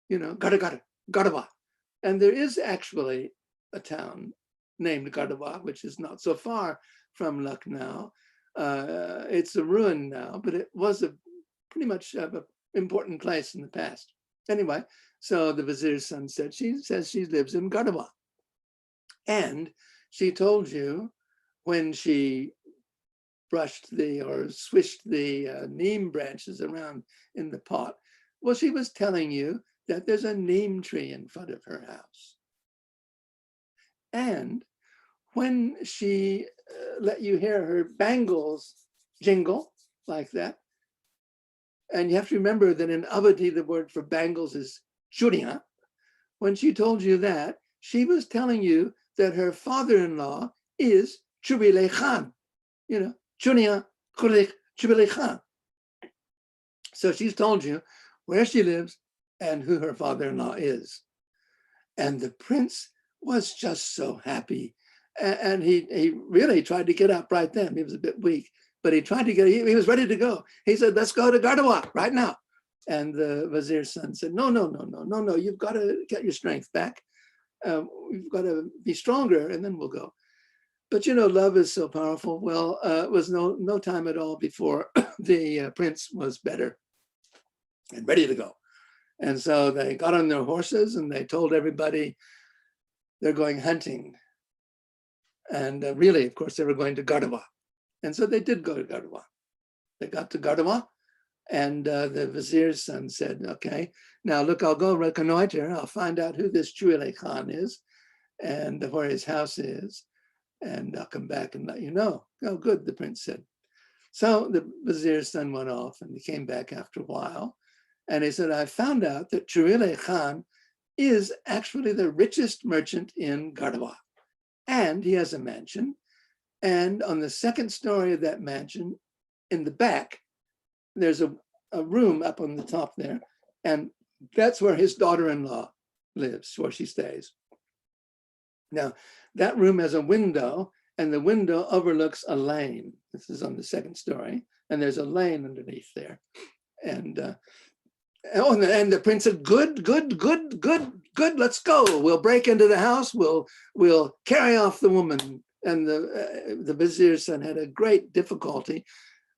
gada gada, Gardawa. And there is actually a town named Gardawa, which is not so far from Lucknow. It's a ruin now, but it was a pretty much an important place in the past. Anyway, so the vizier's son said, she says she lives in Gardawa. And she told you when she brushed or swished the neem branches around in the pot. Well, she was telling you that there's a neem tree in front of her house. And when she let you hear her bangles jingle like that, and you have to remember that in Avadi, the word for bangles is churiya. When she told you that, she was telling you that her father-in-law is Chubile Khan, Chuniya Khulik Chubile Khan. So she's told you where she lives and who her father-in-law is. And the prince was just so happy. And he really tried to get up right then. He was a bit weak, but he tried to he was ready to go. He said, let's go to Gardawa right now. And the vizier's son said, no, you've got to get your strength back. We've got to be stronger and then we'll go. But love is so powerful. Well, it was no time at all before the prince was better and ready to go. And so they got on their horses and they told everybody they're going hunting. And really, of course, they were going to Gardawa. And so they did go to Gardawa. They got to Gardawa, and the vizier's son said, okay, now look, I'll go reconnoiter. I'll find out who this Chuile Khan is and where his house is, and I'll come back and let you know. Oh, good, the prince said. So the vizier's son went off and he came back after a while. And he said, I found out that Chuile Khan is actually the richest merchant in Gardawa. And he has a mansion. And on the second story of that mansion, in the back, there's a room up on the top there. And that's where his daughter-in-law lives, where she stays. Now, that room has a window, and the window overlooks a lane. This is on the second story. And there's a lane underneath there. And the prince said, good, let's go. We'll break into the house. We'll carry off the woman. And the vizier's son had a great difficulty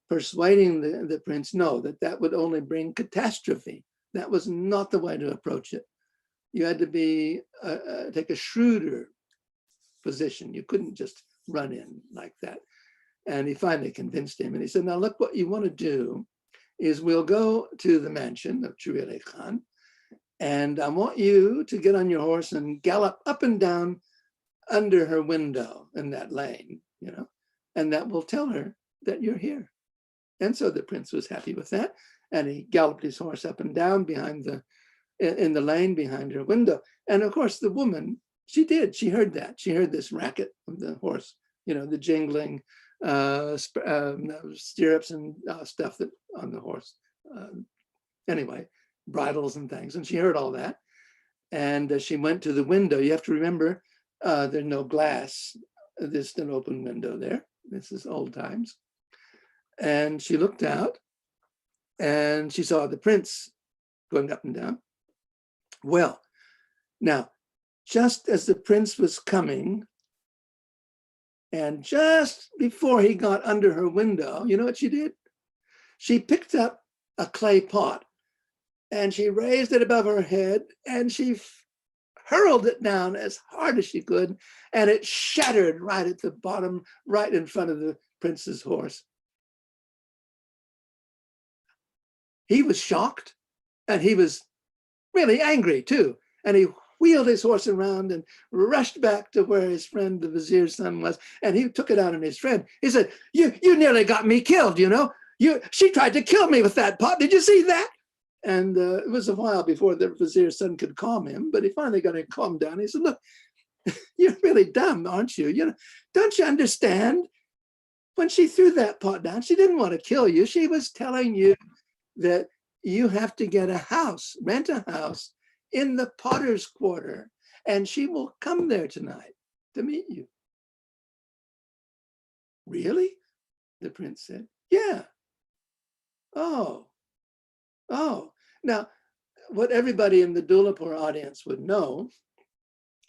persuading the prince, that would only bring catastrophe. That was not the way to approach it. You had to take a shrewder position. You couldn't just run in like that. And he finally convinced him. And he said, now look, what you want to do is we'll go to the mansion of Chuile Khan, and I want you to get on your horse and gallop up and down under her window in that lane, and that will tell her that you're here. And so the prince was happy with that, and he galloped his horse up and down in the lane behind her window. And of course, the woman, she heard that. She heard this racket of the horse, the jingling, stirrups and stuff that on the horse. Anyway, bridles and things. And she heard all that. And she went to the window. You have to remember, there's no glass. There's an open window there. This is old times. And she looked out and she saw the prince going up and down. Well, now, just as the prince was coming, and just before he got under her window, you know what she did? She picked up a clay pot and she raised it above her head and she hurled it down as hard as she could, and it shattered right at the bottom, right in front of the prince's horse. He was shocked and he was really angry too. And he wheeled his horse around and rushed back to where his friend, the vizier's son, was, and he took it out on his friend. He said, you nearly got me killed, she tried to kill me with that pot. Did you see that? And it was a while before the vizier's son could calm him, but he finally got him calmed down. He said, look, you're really dumb, aren't you? Don't you understand? When she threw that pot down, she didn't want to kill you. She was telling you that you have to get a house, rent a house in the potter's quarter, and she will come there tonight to meet you. Really? The prince said, yeah. Oh. Now, what everybody in the Dulapur audience would know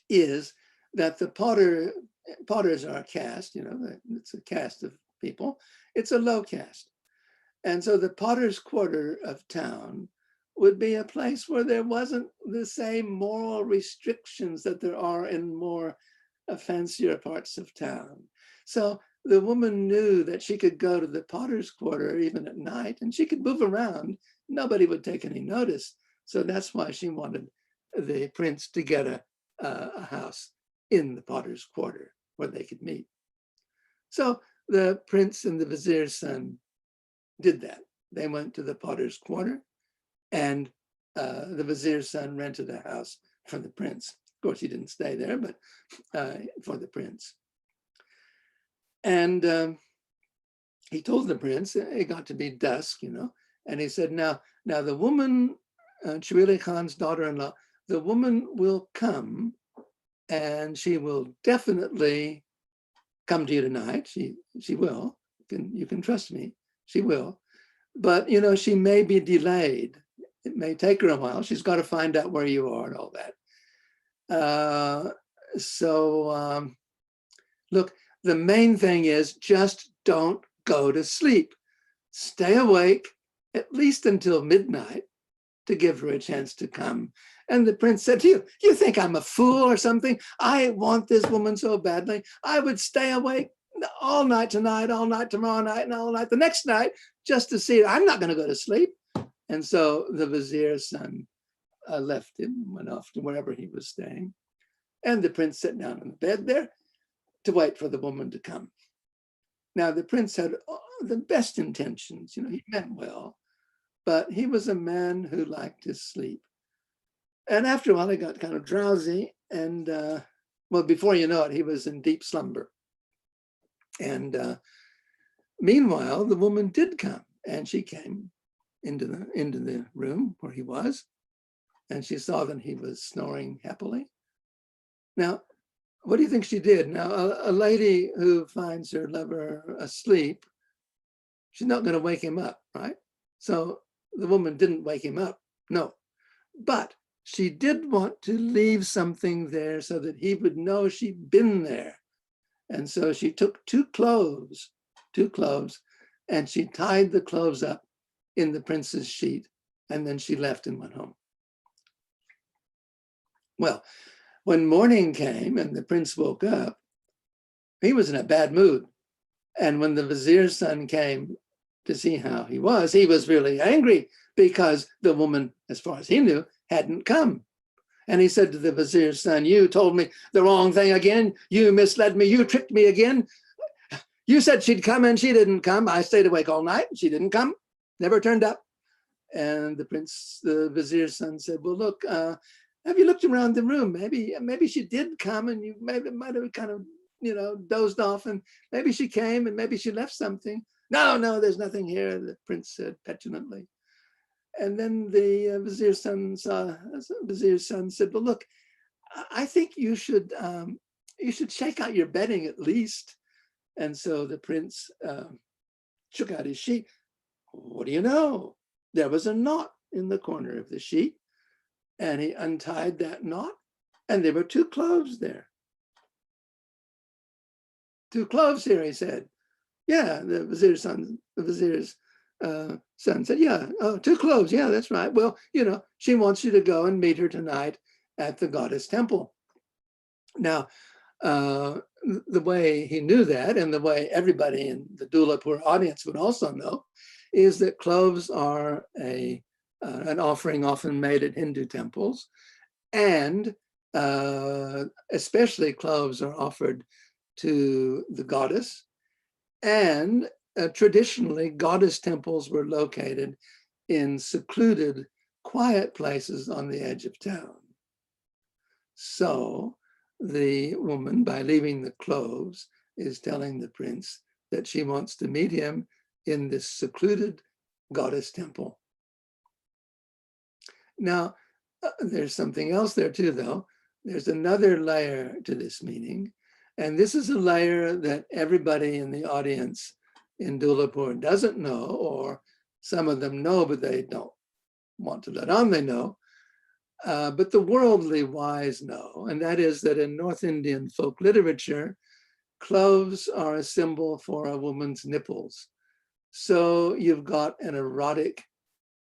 is that the potters are a caste, it's a caste of people. It's a low caste. And so the potter's quarter of town would be a place where there wasn't the same moral restrictions that there are in more fancier parts of town. So the woman knew that she could go to the potter's quarter even at night, and she could move around. Nobody would take any notice. So that's why she wanted the prince to get a house in the potter's quarter where they could meet. So the prince and the vizier's son did that. They went to the potter's quarter, and the vizier's son rented a house for the prince. Of course, he didn't stay there, but for the prince. And he told the prince, it got to be dusk, and he said, now the woman, Chawili Khan's daughter-in-law, the woman will come, and she will definitely come to you tonight. She will. You can trust me. She will. But, she may be delayed. It may take her a while. She's got to find out where you are and all that. Look, the main thing is just don't go to sleep. Stay awake at least until midnight to give her a chance to come. And the prince said to you think I'm a fool or something? I want this woman so badly. I would stay awake all night tonight, all night tomorrow night, and all night the next night just to see her. I'm not going to go to sleep. And so the vizier's son left him, went off to wherever he was staying. And the prince sat down on the bed there to wait for the woman to come. Now, the prince had the best intentions, he meant well, but he was a man who liked his sleep. And after a while, he got kind of drowsy, and before you know it, he was in deep slumber. And meanwhile, the woman did come, and she came into the room where he was, and she saw that he was snoring happily. Now, what do you think she did? Now, a lady who finds her lover asleep, she's not going to wake him up, right? So the woman didn't wake him up, no. But she did want to leave something there so that he would know she'd been there. And so she took two cloves, and she tied the cloves up in the prince's sheet, and then she left and went home. Well, when morning came and the prince woke up, he was in a bad mood. And when the vizier's son came to see how he was really angry because the woman, as far as he knew, hadn't come. And he said to the vizier's son, you told me the wrong thing again. You misled me. You tricked me again. You said she'd come and she didn't come. I stayed awake all night. She didn't come, never turned up. And the vizier's son said, well, look, have you looked around the room? Maybe she did come, and you might have kind of, dozed off, and maybe she came and maybe she left something. No, there's nothing here, the prince said petulantly. And then the vizier's son said, well, look, I think you should shake out your bedding at least. And so the prince shook out his sheet. What do you know? There was a knot in the corner of the sheet. And he untied that knot, and there were two cloves there. Two cloves here, he said. Yeah, the vizier's son said, yeah, oh, two cloves. Yeah, that's right. Well, she wants you to go and meet her tonight at the goddess temple. Now, the way he knew that, and the way everybody in the Dulapur audience would also know, is that cloves are an offering often made at Hindu temples, and especially cloves are offered to the goddess. And traditionally, goddess temples were located in secluded, quiet places on the edge of town. So the woman, by leaving the cloves, is telling the prince that she wants to meet him in this secluded goddess temple. Now, there's something else there too, though. There's another layer to this meaning. And this is a layer that everybody in the audience in Dulapur doesn't know, or some of them know, but they don't want to let on they know. But the worldly wise know, and that is that in North Indian folk literature, cloves are a symbol for a woman's nipples. So you've got an erotic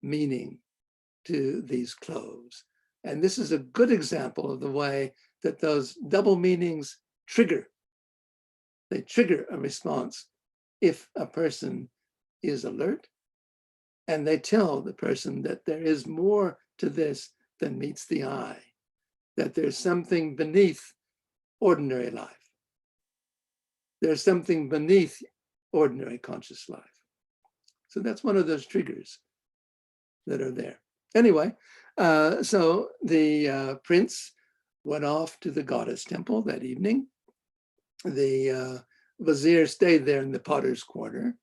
meaning to these cloves. And this is a good example of the way that those double meanings trigger. they trigger a response if a person is alert, and they tell the person that there is more to this than meets the eye, that there's something beneath ordinary life. There's something beneath ordinary conscious life. So that's one of those triggers that are there. Anyway, so the prince went off to the goddess temple that evening. The Vizir stayed there in the potter's quarter,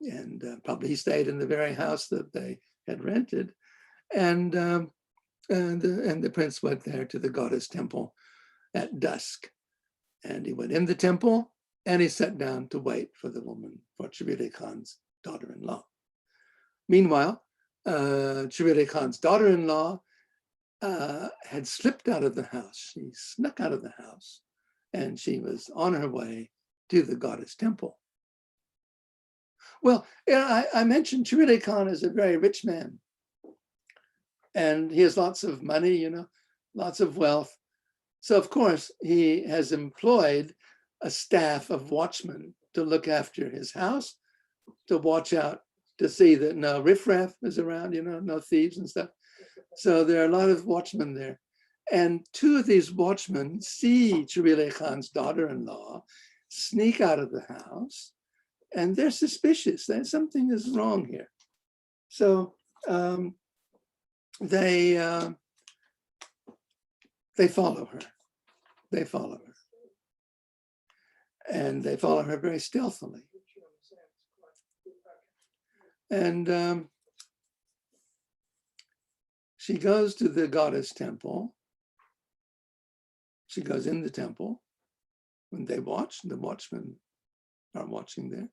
and probably he stayed in the very house that they had rented. And the prince went there to the goddess temple at dusk. And he went in the temple and he sat down to wait for the woman, for Chirili Khan's daughter-in-law. Meanwhile, Chirili Khan's daughter-in-law had slipped out of the house. She snuck out of the house and she was on her way to the goddess temple. Well, I mentioned Chirili Khan is a very rich man. And he has lots of money, you know, lots of wealth. So of course, he has employed a staff of watchmen to look after his house, to watch out, to see that no riffraff is around, you know, no thieves and stuff. So there are a lot of watchmen there. And two of these watchmen see Chirili Khan's daughter-in-law sneak out of the house, and they're suspicious that something is wrong here. So they follow her. They follow her. And they follow her very stealthily. And she goes to the goddess temple. She goes in the temple. When they watch, the watchmen are watching there.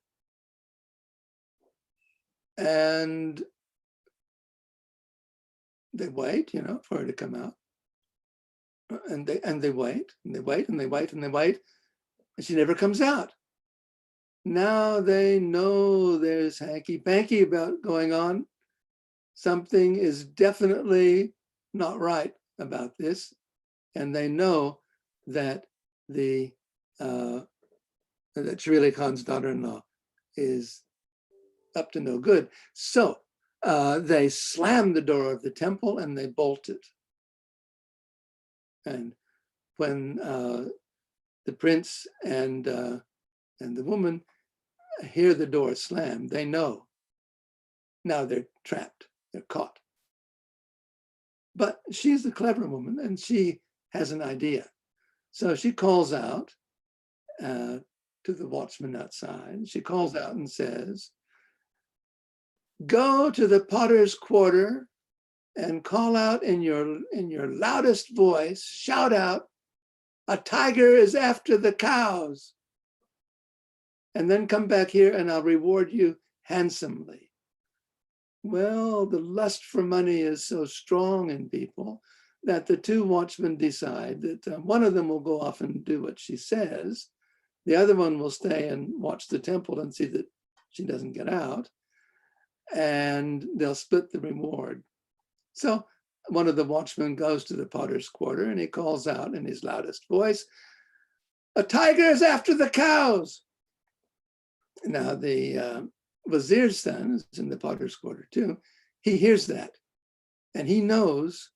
And they wait, you know, for her to come out. And they wait, and they wait, and they wait, and they wait, and she never comes out. Now they know there's hanky-panky about going on. Something is definitely not right about this, and they know that that Chirili Khan's daughter-in-law is up to no good. So they slam the door of the temple and they bolt it. And when the prince and the woman hear the door slam, they know now they're trapped, they're caught. But she's a clever woman and she has an idea. So she calls out to the watchman outside. She calls out and says, "Go to the potter's quarter and call out in your loudest voice, shout out, 'A tiger is after the cows.' And then come back here and I'll reward you handsomely." Well, the lust for money is so strong in people that the two watchmen decide that one of them will go off and do what she says. The other one will stay and watch the temple and see that she doesn't get out. And they'll split the reward. So one of the watchmen goes to the potter's quarter and he calls out in his loudest voice, "A tiger is after the cows." Now the Vizir's son is in the potter's quarter too. He hears that and he knows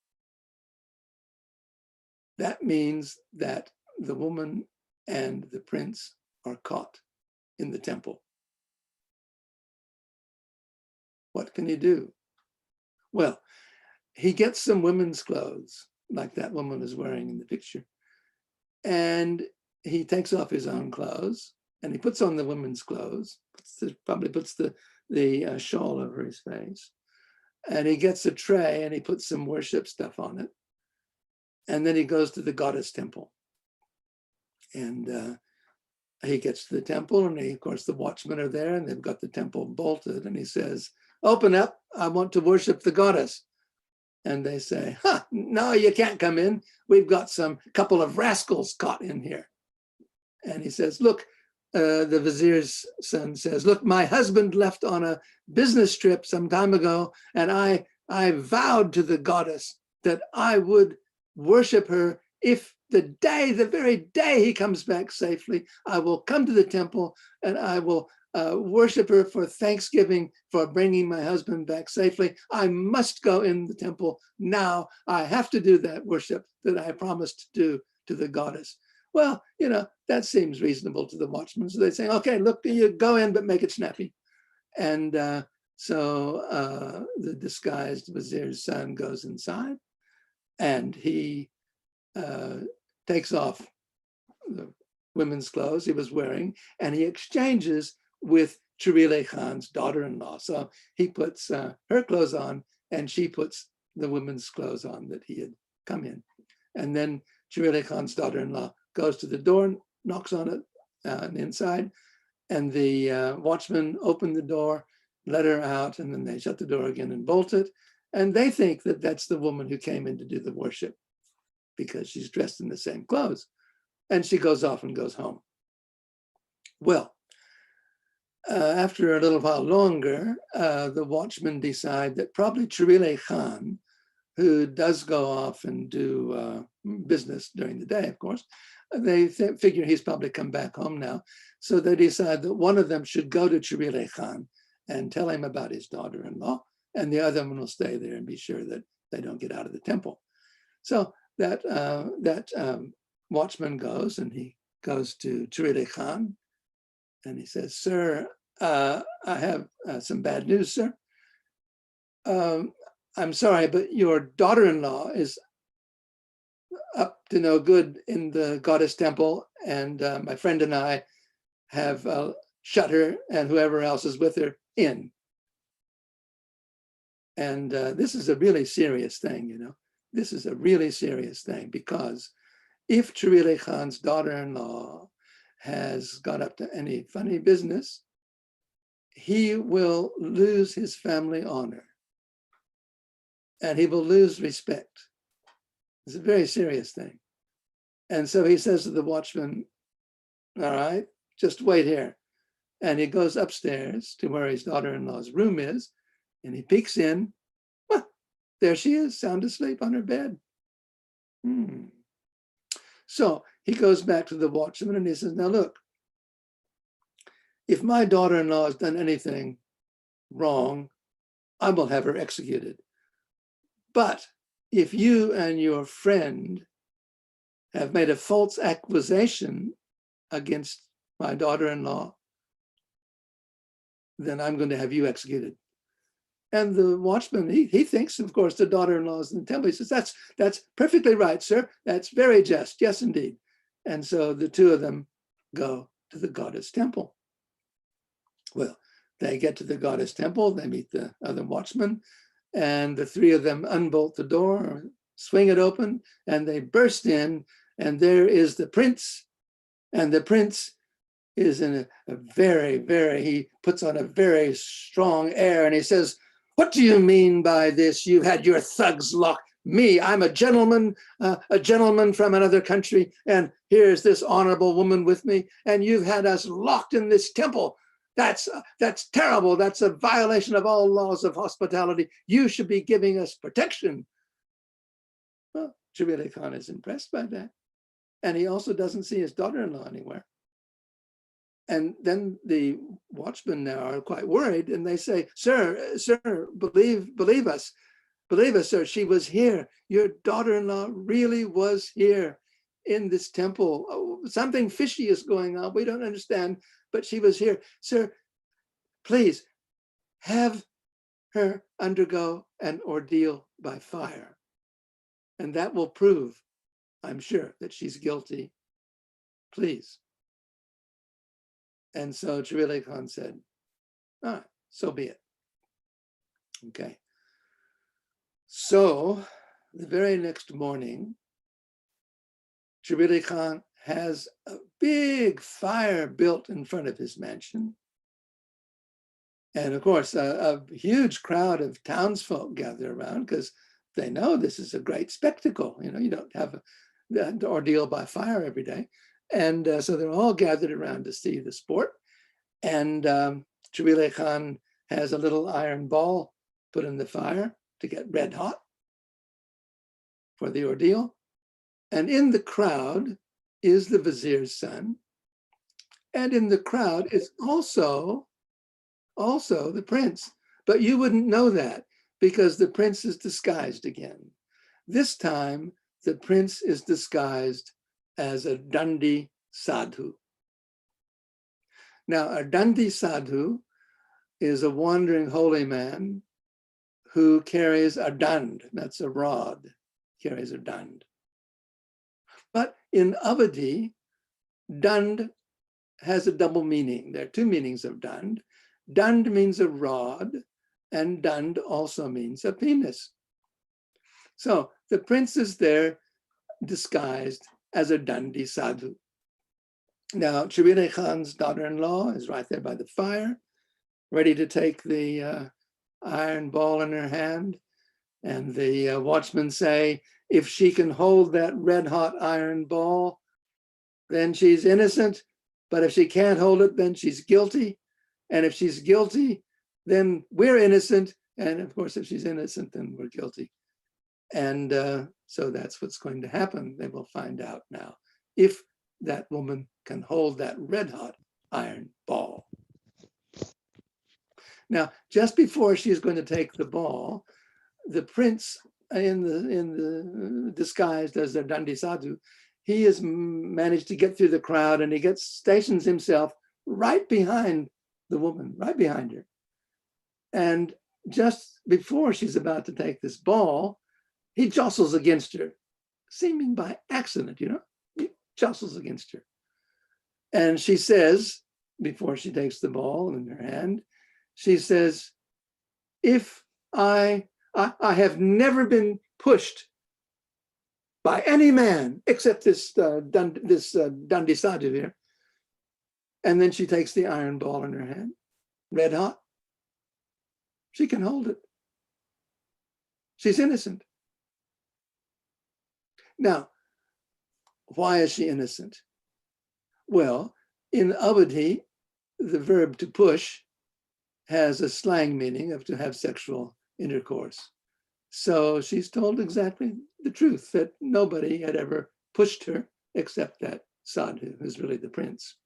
that means that the woman and the prince are caught in the temple. What can he do? Well, he gets some women's clothes like that woman is wearing in the picture. And he takes off his own clothes and he puts on the women's clothes, probably puts the shawl over his face. And he gets a tray and he puts some worship stuff on it. And then he goes to the goddess temple. And he gets to the temple and of course, the watchmen are there and they've got the temple bolted. And he says, "Open up, I want to worship the goddess." And they say, "No, you can't come in. We've got some couple of rascals caught in here." And he says, "Look," the Vizir's son says, "Look, my husband left on a business trip some time ago, and I vowed to the goddess that I would worship her if the very day he comes back safely, I will come to the temple and I will worship her for Thanksgiving for bringing my husband back safely. I must go in the temple now. I have to do that worship that I promised to do to the goddess. Well, you know, that seems reasonable to the watchman. So they say, okay, look, you go in, but make it snappy. And so the disguised vizier's son goes inside and he takes off the women's clothes he was wearing and he exchanges with Chirile Khan's daughter-in-law. So he puts her clothes on and she puts the women's clothes on that he had come in. And then Chirile Khan's daughter-in-law goes to the door, knocks on it on the inside, and the watchman opened the door, let her out, and then they shut the door again and bolt it. And they think that that's the woman who came in to do the worship because she's dressed in the same clothes. And she goes off and goes home. Well, after a little while longer, the watchmen decide that probably Chirile Khan, who does go off and do business during the day, of course, they figure he's probably come back home now. So they decide that one of them should go to Chirile Khan and tell him about his daughter-in-law, and the other one will stay there and be sure that they don't get out of the temple. So that watchman goes and he goes to Chirile Khan and he says, sir, I have some bad news, sir. I'm sorry, but your daughter-in-law is up to no good in the goddess temple, and my friend and I have shut her and whoever else is with her in. And this is a really serious thing, you know. This is a really serious thing because if Chirile Khan's daughter-in-law has got up to any funny business, he will lose his family honor and he will lose respect. It's a very serious thing. And so he says to the watchman, all right, just wait here. And he goes upstairs to where his daughter-in-law's room is, and he peeks in. Well, there she is, sound asleep on her bed. So he goes back to the watchman and he says, now look, if my daughter-in-law has done anything wrong, I will have her executed. But if you and your friend have made a false accusation against my daughter-in-law, then I'm going to have you executed. And the watchman, he thinks, of course, the daughter-in-law is in the temple. He says, that's perfectly right, sir. That's very just. Yes, indeed. And so the two of them go to the goddess temple. Well, they get to the goddess temple. They meet the other watchman. And the three of them unbolt the door, swing it open, and they burst in. And there is the prince. And the prince is in he puts on a very strong air. And he says, what do you mean by this? You've had your thugs locked me. I'm a gentleman from another country. And here's this honorable woman with me. And you've had us locked in this temple. That's terrible. That's a violation of all laws of hospitality. You should be giving us protection. Well, Chirile Khan is impressed by that. And he also doesn't see his daughter-in-law anywhere. And then the watchmen now are quite worried and they say, sir, believe us, sir, she was here. Your daughter-in-law really was here in this temple. Oh, something fishy is going on. We don't understand, but she was here. Sir, please have her undergo an ordeal by fire. And that will prove, I'm sure, that she's guilty. Please. And so Chirile Khan said, all right, so be it. Okay. So the very next morning, Chirile Khan has a big fire built in front of his mansion. And of course, a huge crowd of townsfolk gather around because they know this is a great spectacle. You know, you don't have an ordeal by fire every day. And so they're all gathered around to see the sport. And Chirile Khan has a little iron ball put in the fire to get red hot for the ordeal. And in the crowd is the vizier's son. And in the crowd is also the prince. But you wouldn't know that because the prince is disguised again. This time, the prince is disguised as a Dandi sadhu. Now, a Dandi sadhu is a wandering holy man who carries a dand, that's a rod, carries a dand. But in Avadi, dand has a double meaning. There are two meanings of dand. Dand means a rod, and dand also means a penis. So the prince is there disguised as a Dandi sadhu. Now, Chirila Khan's daughter-in-law is right there by the fire, ready to take the iron ball in her hand. And the watchmen say, if she can hold that red-hot iron ball, then she's innocent. But if she can't hold it, then she's guilty. And if she's guilty, then we're innocent. And of course, if she's innocent, then we're guilty. And so that's what's going to happen. They will find out now if that woman can hold that red-hot iron ball. Now, just before she's going to take the ball, the prince in the disguised as a Dandi sadhu, he has managed to get through the crowd and he stations himself right behind the woman, right behind her. And just before she's about to take this ball, he jostles against her, seeming by accident, you know, he jostles against her. And she says, before she takes the ball in her hand, she says, if I have never been pushed by any man except this Dandi sadhu here. And then she takes the iron ball in her hand, red hot. She can hold it. She's innocent. Now, why is she innocent? Well, in Avadi, the verb to push has a slang meaning of to have sexual intercourse. So she's told exactly the truth, that nobody had ever pushed her except that sadhu, who's really the prince.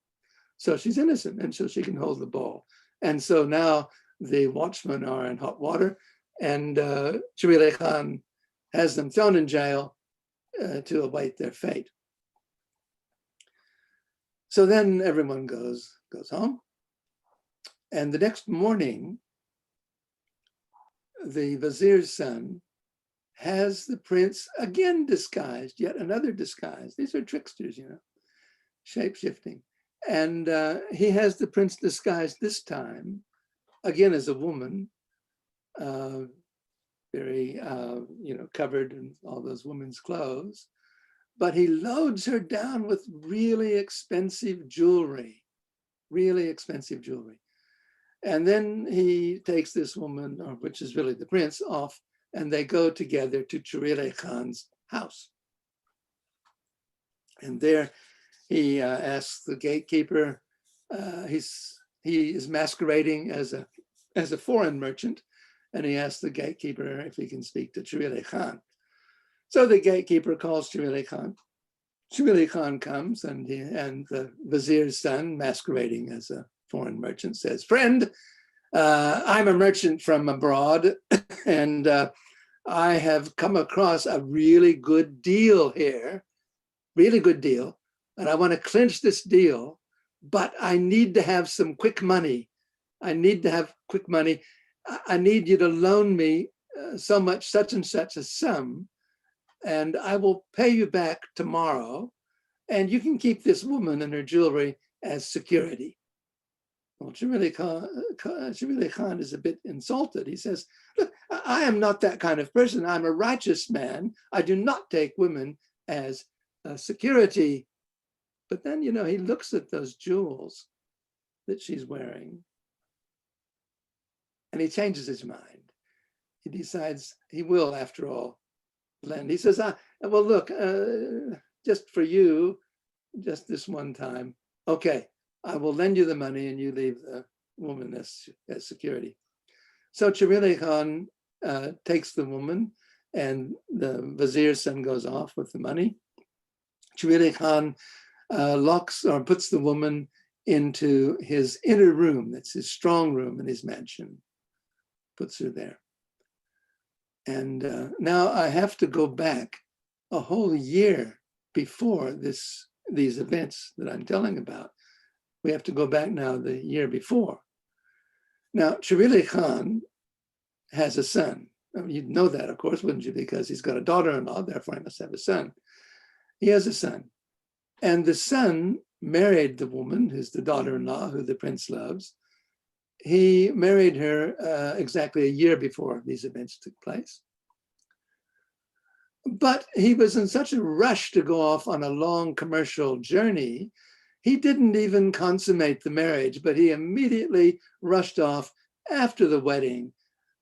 So she's innocent, and so she can hold the ball. And so now the watchmen are in hot water, and Chirila Khan has them thrown in jail to await their fate. So then everyone goes home. And the next morning, the vizier's son has the prince again disguised, yet another disguise. These are tricksters, you know, shape-shifting. And he has the prince disguised this time, again as a woman, very, you know, covered in all those women's clothes. But he loads her down with really expensive jewelry, really expensive jewelry. And then he takes this woman, which is really the prince, off, and they go together to Chirila Khan's house. And there he asks the gatekeeper, he is masquerading as a foreign merchant, and he asks the gatekeeper if he can speak to Chirila Khan. So the gatekeeper calls Chirila Khan. Chirila Khan comes, and the vizier's son, masquerading as a foreign merchant, says, friend, I'm a merchant from abroad, and I have come across a really good deal here, really good deal, and I want to clinch this deal, but I need to have some quick money. I need to have quick money. I need you to loan me so much, such and such a sum, and I will pay you back tomorrow, and you can keep this woman and her jewelry as security. Well, Chirila Khan is a bit insulted. He says, look, I am not that kind of person. I'm a righteous man. I do not take women as security. But then, you know, he looks at those jewels that she's wearing, and he changes his mind. He decides he will, after all, lend. He says, well, look, just for you, just this one time, okay, I will lend you the money and you leave the woman as security. So Chirila Khan takes the woman, and the vizier's son goes off with the money. Chirili Khan locks or puts the woman into his inner room. That's his strong room in his mansion. Puts her there. And now I have to go back a whole year before these events that I'm telling about. We have to go back now the year before. Now, Chirili Khan has a son. I mean, you'd know that, of course, wouldn't you? Because he's got a daughter-in-law, therefore he must have a son. He has a son. And the son married the woman who's the daughter-in-law, who the prince loves. He married her exactly a year before these events took place. But he was in such a rush to go off on a long commercial journey, he didn't even consummate the marriage, but he immediately rushed off after the wedding,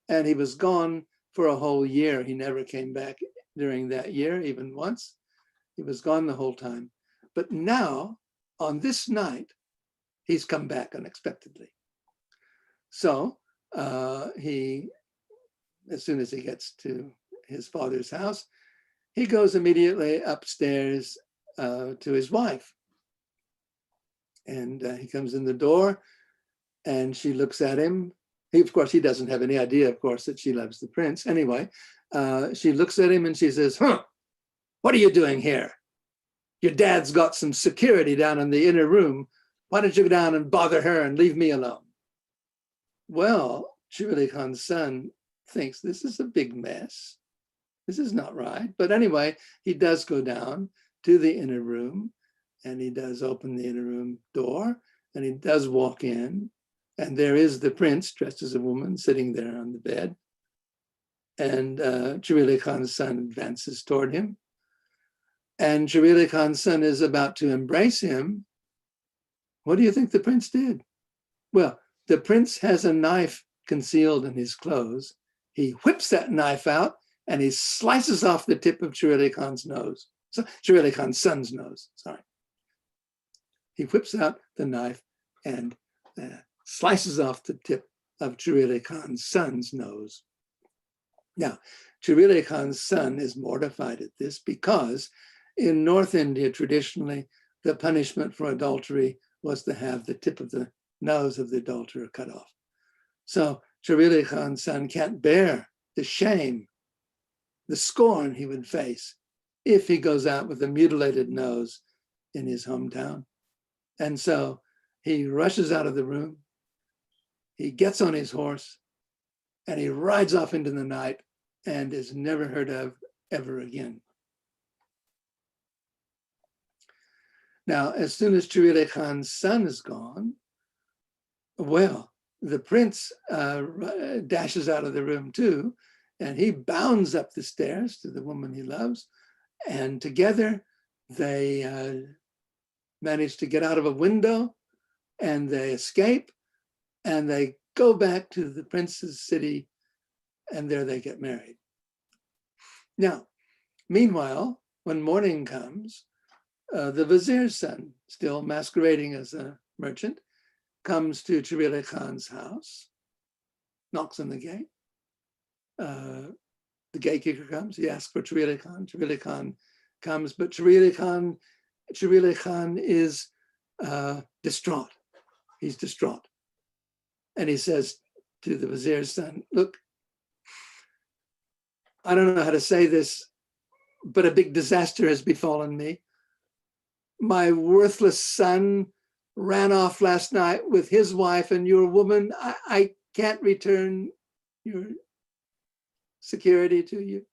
and he was gone for a whole year. He never came back during that year, even once. He was gone the whole time. But now, on this night, he's come back unexpectedly. So he, as soon as he gets to his father's house, he goes immediately upstairs to his wife. And he comes in the door and she looks at him. Of course, he doesn't have any idea, of course, that she loves the prince. Anyway, she looks at him and she says, "Huh, what are you doing here? Your dad's got some security down in the inner room. Why don't you go down and bother her and leave me alone?" Well, Chirili Khan's son thinks this is a big mess. This is not right. But anyway, he does go down to the inner room and he does open the inner room door and he does walk in. And there is the prince dressed as a woman sitting there on the bed. And Chirili Khan's son advances toward him. And Chirili Khan's son is about to embrace him. What do you think the prince did? Well, the prince has a knife concealed in his clothes. He whips that knife out and he slices off the tip of Chirili Khan's nose. So, Chirili Khan's son's nose, sorry. He whips out the knife and slices off the tip of Chirili Khan's son's nose. Now, Chirili Khan's son is mortified at this because in North India, traditionally, the punishment for adultery was to have the tip of the nose of the adulterer cut off. So Chirili Khan's son can't bear the shame, the scorn he would face if he goes out with a mutilated nose in his hometown. And so he rushes out of the room, he gets on his horse, and he rides off into the night and is never heard of ever again. Now, as soon as Chirili Khan's son is gone, well, the prince dashes out of the room too, and he bounds up the stairs to the woman he loves, and together they manage to get out of a window, and they escape, and they go back to the prince's city, and there they get married. Now, meanwhile, when morning comes, the vizier's son, still masquerading as a merchant, comes to Chirili Khan's house, knocks on the gate. The gatekeeper comes, he asks for Chirili Khan. Chirili Khan comes, but Chirili Khan is distraught. He's distraught. And he says to the vizier's son, "Look, I don't know how to say this, but a big disaster has befallen me. My worthless son ran off last night with his wife and your woman. I can't return your security to you."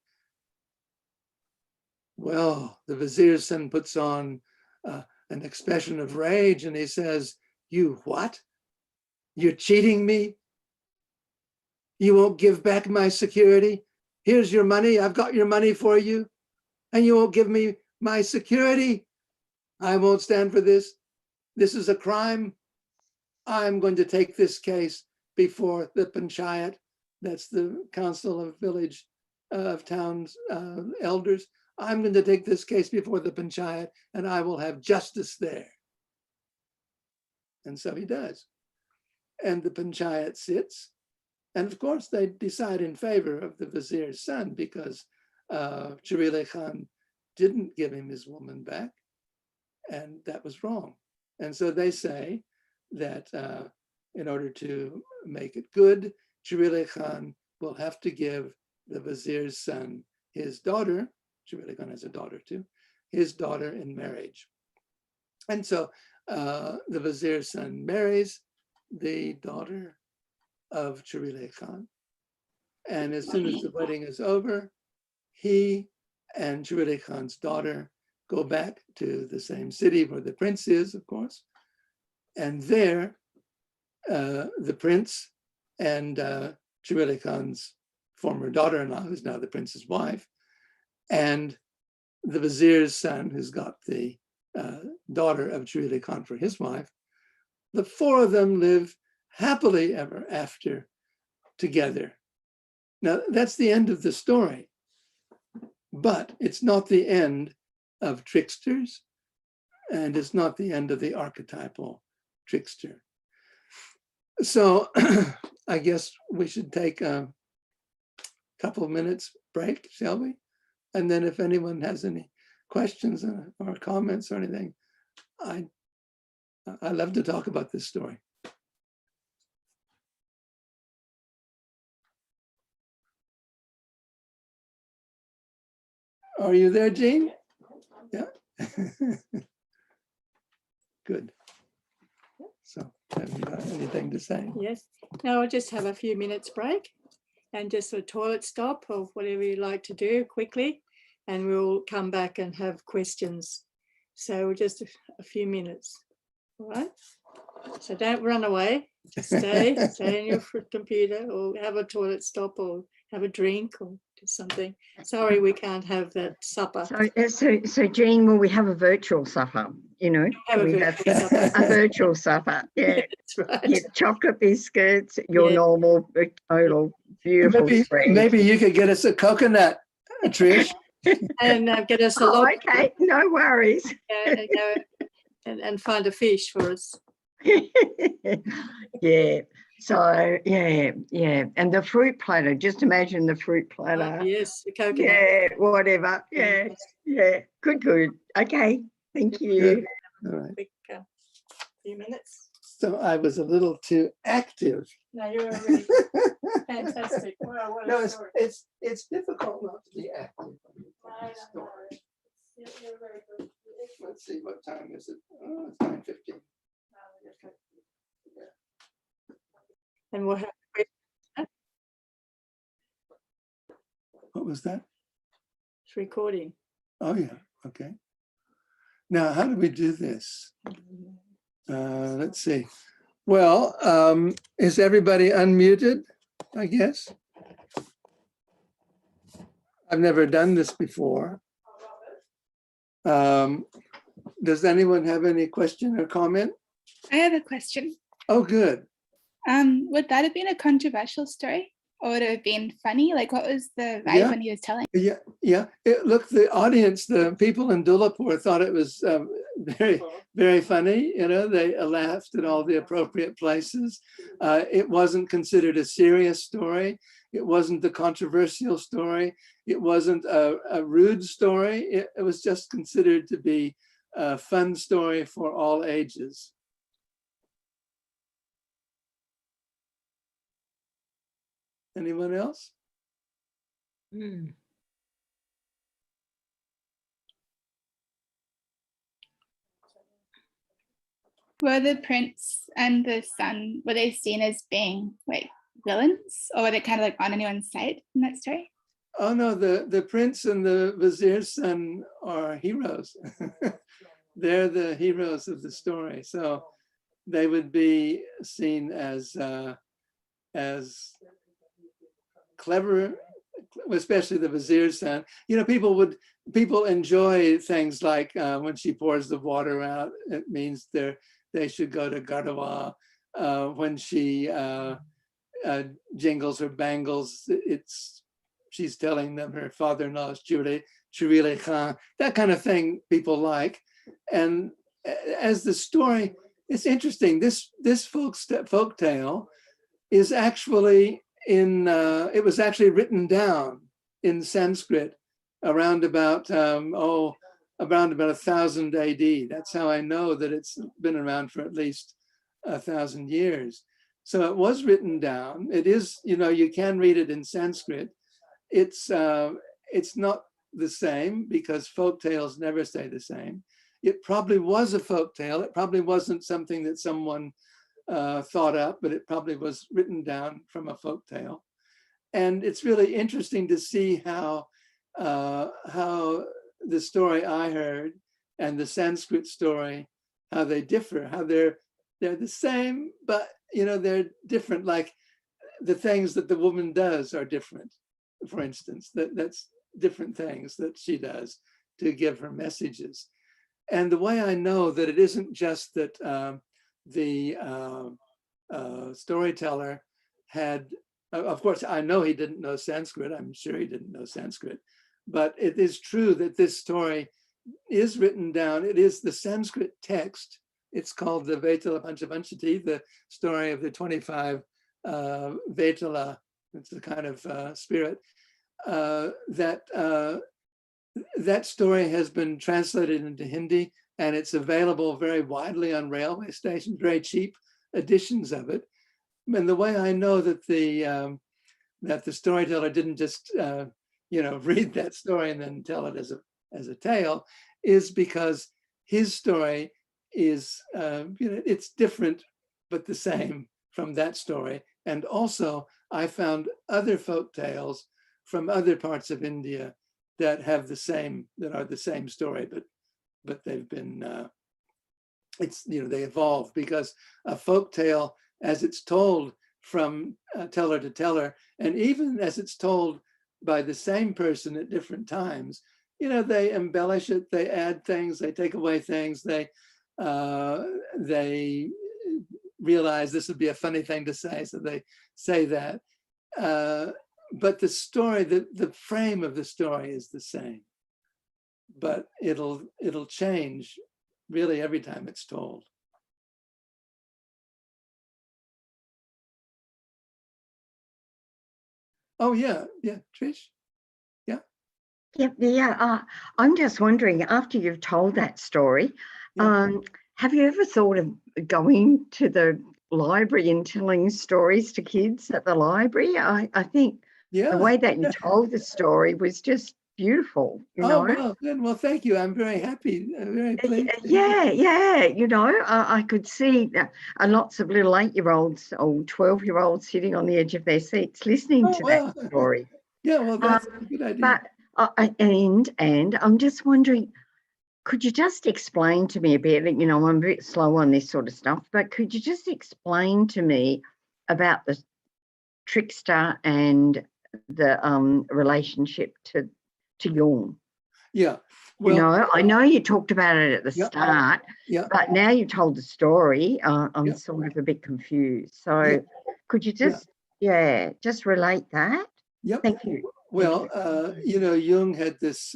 Well, the vizier's son puts on an expression of rage and he says, "You what? You're cheating me? You won't give back my security? Here's your money. I've got your money for you. And you won't give me my security? I won't stand for this. This is a crime. I'm going to take this case before the panchayat, that's the council of village, of towns, elders. I'm going to take this case before the panchayat and I will have justice there." And so he does. And the panchayat sits. And of course, they decide in favor of the vizier's son because Chirili Khan didn't give him his woman back. And that was wrong. And so they say that in order to make it good, Chirili Khan will have to give the Vizir's son his daughter, Chirili Khan has a daughter too, his daughter in marriage. And so the Vizir's son marries the daughter of Chirili Khan. And as soon as the wedding is over, he and Chirili Khan's daughter go back to the same city where the prince is, of course. And there, the prince and Chirili Khan's former daughter-in-law, who's now the prince's wife, and the Vizir's son, who's got the daughter of Chirili Khan for his wife, the four of them live happily ever after together. Now, that's the end of the story, but it's not the end of tricksters, and it's not the end of the archetypal trickster. So I guess we should take a couple of minutes break, shall we? And then if anyone has any questions or comments or anything, I love to talk about this story. Are you there, Jean? Yeah. Good. So have you got anything to say? Yes. No, I'll just have a few minutes break and just a toilet stop or whatever you like to do quickly. And we'll come back and have questions. So just a few minutes. All right. So don't run away. Just stay on your computer or have a toilet stop or have a drink or do something. Sorry, we can't have that supper. So Jean, will we have a virtual supper? You know, Have a we virtual have supper. a virtual supper. Yeah, That's right. yeah, chocolate biscuits, your Yeah. normal, total, beautiful spread. Maybe you could get us a coconut, Trish. And get us a Oh, lot okay, no worries. and find a fish for us. Yeah. So yeah, and the fruit platter. Just imagine the fruit platter. Oh, yes, the coconut. Yeah, whatever. Yeah. Good. Okay, thank you. Good. All right. Quick few minutes. So I was a little too active. No, you're really fantastic. Wow, what a No, story. it's difficult not to be active. I don't know. You're very good. Let's see, what time is it? Oh, it's 9:15. And we'll have What was that? it's recording. Oh yeah, okay. Now, how do we do this? Let's see. Well, is everybody unmuted, I guess? I've never done this before. Does anyone have any question or comment? I have a question. Oh, good. Would that have been a controversial story, or would it have been funny? Like, what was the vibe when he was telling? Yeah. Look, the audience, the people in Dulapur thought it was very, very funny. You know, they laughed at all the appropriate places. It wasn't considered a serious story. It wasn't a controversial story. It wasn't a rude story. It was just considered to be a fun story for all ages. Anyone else? Were the prince and the son, were they seen as being like villains, or were they kind of like on anyone's side in that story? Oh no, the prince and the vizier's son are heroes. They're the heroes of the story. So they would be seen as clever, especially the vizier's son. You know, people enjoy things like when she pours the water out, it means they should go to Gardawa. When she jingles her bangles, she's telling them her father-in-law is Chirili Khan, that kind of thing people like. And as the story, it's interesting, this folk tale is actually it was actually written down in Sanskrit around about around about 1000 AD. That's how I know that it's been around for at least 1,000 years. So it was written down. It is, you can read it in Sanskrit. It's not the same because folk tales never stay the same. It probably was a folk tale. It probably wasn't something that someone thought up, but it probably was written down from a folk tale. And it's really interesting to see how the story I heard and the Sanskrit story, how they differ, how they're the same, but they're different. Like the things that the woman does are different. For instance, that's different things that she does to give her messages. And the way I know that it isn't just that the storyteller had, of course, I know he didn't know Sanskrit. I'm sure he didn't know Sanskrit, but it is true that this story is written down. It is the Sanskrit text. It's called the Vetala Panchavanshati, the story of the 25 Vetala. It's a kind of spirit. That story has been translated into Hindi, and it's available very widely on railway stations, very cheap editions of it. And the way I know that the storyteller didn't just read that story and then tell it as a tale is because his story is it's different but the same from that story. And also I found other folk tales from other parts of India that are the same story, but they've been they evolve, because a folk tale, as it's told from teller to teller, and even as it's told by the same person at different times, they embellish it, they add things, they take away things, they realize this would be a funny thing to say, so they say that. But the story, the frame of the story is the same, but it'll change really every time it's told. Oh yeah, Trish. Yeah. I'm just wondering, after you've told that story, have you ever thought of going to the library and telling stories to kids at the library? I think the way that you told the story was just beautiful. Well, good. Well, thank you. I'm very happy. Very pleased. Yeah. I could see lots of little 8-year-olds or 12-year-olds sitting on the edge of their seats listening to that story. Yeah, well, that's a good idea. But and I'm just wondering, could you just explain to me a bit? I'm a bit slow on this sort of stuff, but could you just explain to me about the trickster and the relationship to Jung? Yeah. Well, I know you talked about it at the start, but now you told the story, I'm sort of a bit confused. So could you just relate that? Yep. Thank you. Well, Jung had this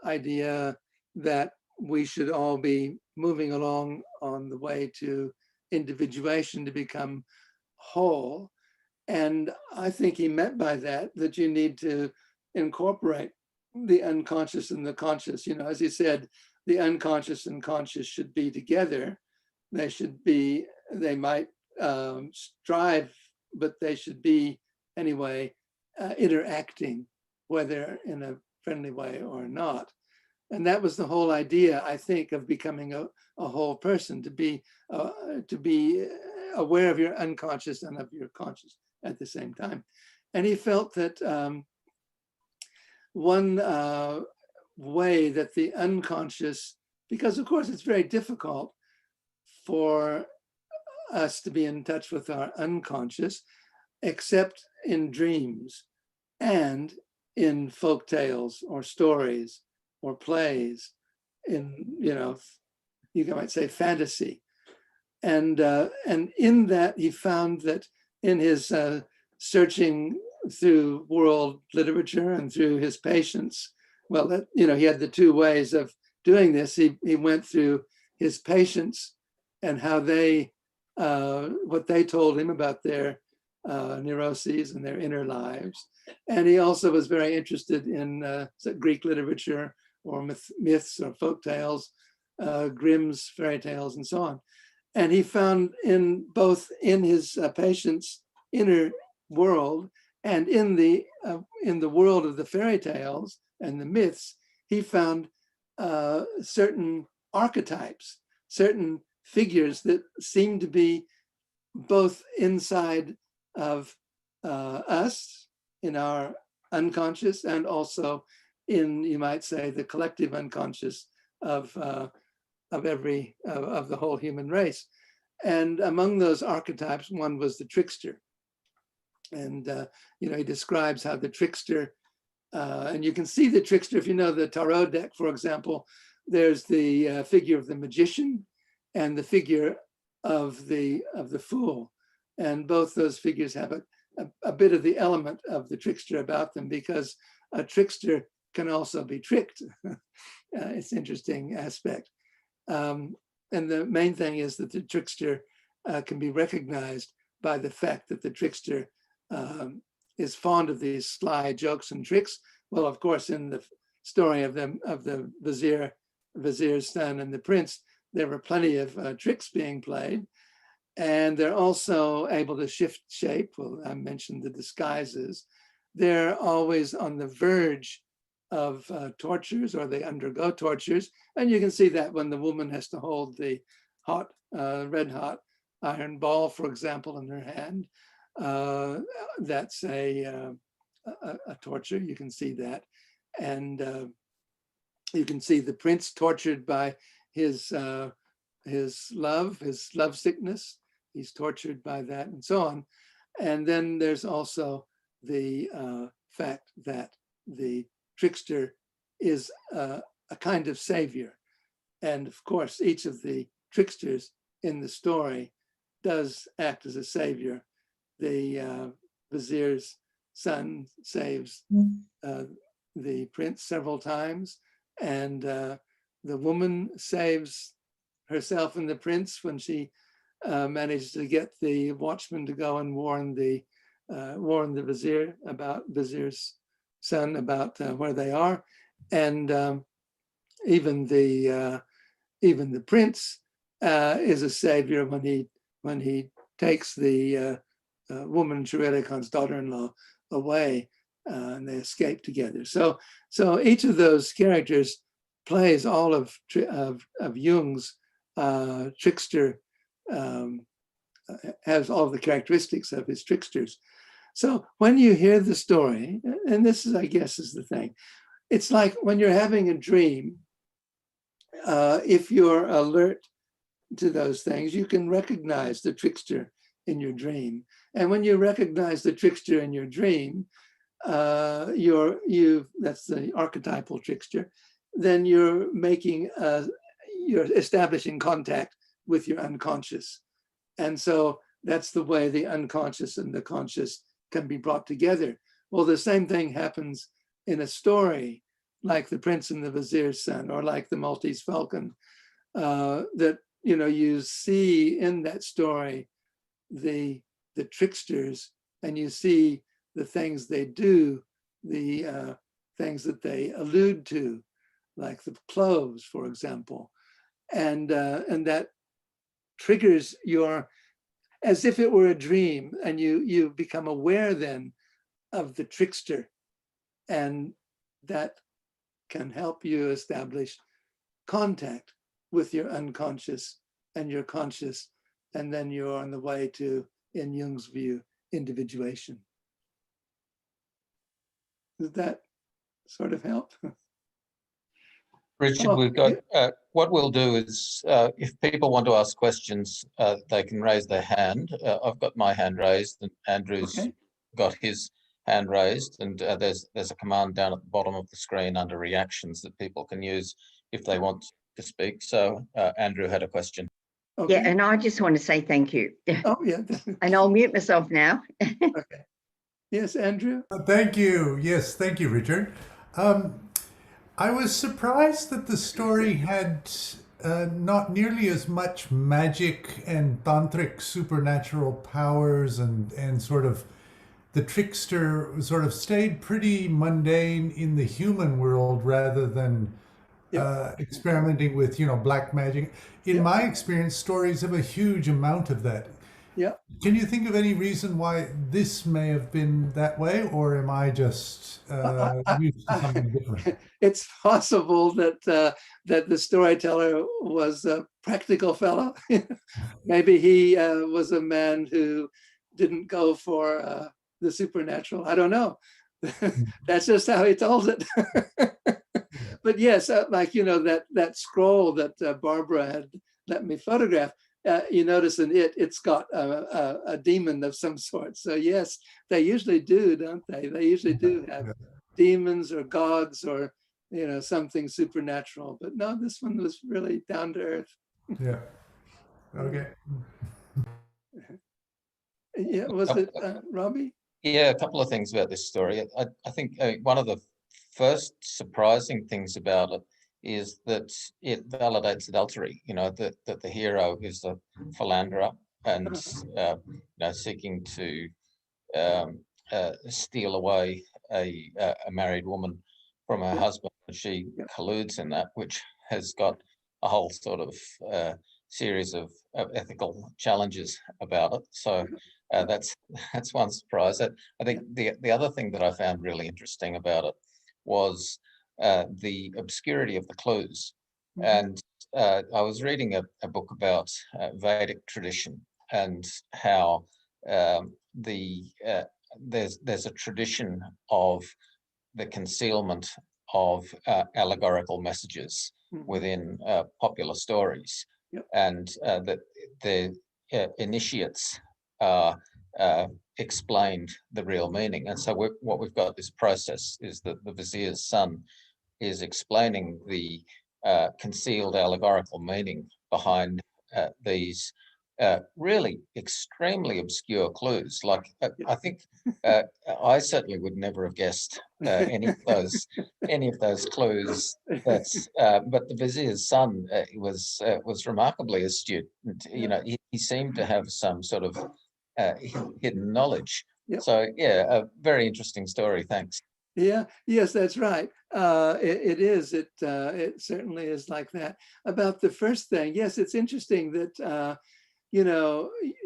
idea that we should all be moving along on the way to individuation, to become whole. And I think he meant by that you need to incorporate the unconscious and the conscious. As he said, the unconscious and conscious should be together. They might strive, but they should be anyway interacting, whether in a friendly way or not. And that was the whole idea, I think, of becoming a whole person, to be aware of your unconscious and of your conscious at the same time. And he felt that one way that the unconscious, because of course it's very difficult for us to be in touch with our unconscious, except in dreams and in folk tales or stories or plays, in you might say fantasy, and in that he found that in his searching through world literature and through his patients, he had the two ways of doing this. He went through his patients and how they what they told him about their neuroses and their inner lives. And he also was very interested in Greek literature myths or folk tales, Grimm's fairy tales, and so on. And he found in both in his patient's inner world and in the world of the fairy tales and the myths, he found certain archetypes, certain figures that seemed to be both inside of us in our unconscious and also in, you might say, the collective unconscious of the whole human race. And among those archetypes, one was the trickster. And he describes how the trickster, and you can see the trickster if you know the tarot deck, for example. There's the figure of the magician and the figure of the fool, and both those figures have a bit of the element of the trickster about them, because a trickster can also be tricked. It's an interesting aspect. And the main thing is that the trickster can be recognized by the fact that the trickster is fond of these sly jokes and tricks. Well, of course, in the story of the Vizir's son and the prince, there were plenty of tricks being played. And they're also able to shift shape. Well, I mentioned the disguises. They're always on the verge of tortures, or they undergo tortures. And you can see that when the woman has to hold the red hot iron ball, for example, in her hand. That's a torture. You can see that. And you can see the prince tortured by his love sickness. He's tortured by that, and so on. And then there's also the fact that the trickster is a kind of savior. And of course, each of the tricksters in the story does act as a savior. The Vizir's son saves the prince several times, and the woman saves herself and the prince when she managed to get the watchman to go and warn the Vizir about Vizir's son about where they are. And even the prince is a savior when he takes the woman Shureila Khan's daughter-in-law away, and they escape together. So each of those characters plays all of Jung's trickster, has all the characteristics of his tricksters. So when you hear the story, and this is, I guess, is the thing, it's like when you're having a dream, if you're alert to those things, you can recognize the trickster in your dream. And when you recognize the trickster in your dream, that's the archetypal trickster, then you're establishing contact with your unconscious. And so that's the way the unconscious and the conscious can be brought together. Well, the same thing happens in a story like The Prince and the Vizier's Son, or like The Maltese Falcon, that you see in that story the tricksters, and you see the things they do, the things that they allude to, like the clothes, for example, and that triggers your, as if it were a dream, and you become aware then of the trickster, and that can help you establish contact with your unconscious and your conscious, and then you're on the way to, in Jung's view, individuation. Does that sort of help? Richard, we've got, what we'll do is, if people want to ask questions, they can raise their hand. I've got my hand raised, and Andrew's got his hand raised, and there's a command down at the bottom of the screen under reactions that people can use if they want to speak. So Andrew had a question. Okay. Yeah, and I just want to say thank you. Oh, yeah. And I'll mute myself now. Okay. Yes, Andrew? Thank you. Yes, thank you, Richard. I was surprised that the story had not nearly as much magic and tantric supernatural powers, and sort of the trickster sort of stayed pretty mundane in the human world rather than experimenting with, black magic. In my experience, stories have a huge amount of that. Yeah. Can you think of any reason why this may have been that way, or am I just used to something different? It's possible that that the storyteller was a practical fellow. Maybe he was a man who didn't go for the supernatural. I don't know. That's just how he told it. But yes, like that scroll that Barbara had let me photograph. You notice in it's got a demon of some sort. So yes, they usually do, don't they? They usually do have demons or gods or something supernatural. But no, this one was really down to earth. Yeah. Okay. Yeah, was it Robbie? Yeah, a couple of things about this story. I think one of the first surprising things about it is that it validates adultery, that the hero is a philanderer and seeking to steal away a married woman from her husband. She colludes in that, which has got a whole sort of series of ethical challenges about it. So that's one surprise. I think the other thing that I found really interesting about it was the obscurity of the clues. And I was reading a book about Vedic tradition and how there's a tradition of the concealment of allegorical messages within popular stories, and that the initiates explained the real meaning. And so what we've got this process is that the Vizir's son is explaining the concealed allegorical meaning behind these really extremely obscure clues. Like I think I certainly would never have guessed any of those clues. But the Vizir's son was remarkably astute. He seemed to have some sort of hidden knowledge. So yeah, a very interesting story. Thanks. Yeah, yes, that's right. It is. It certainly is like that. About the first thing, yes, it's interesting that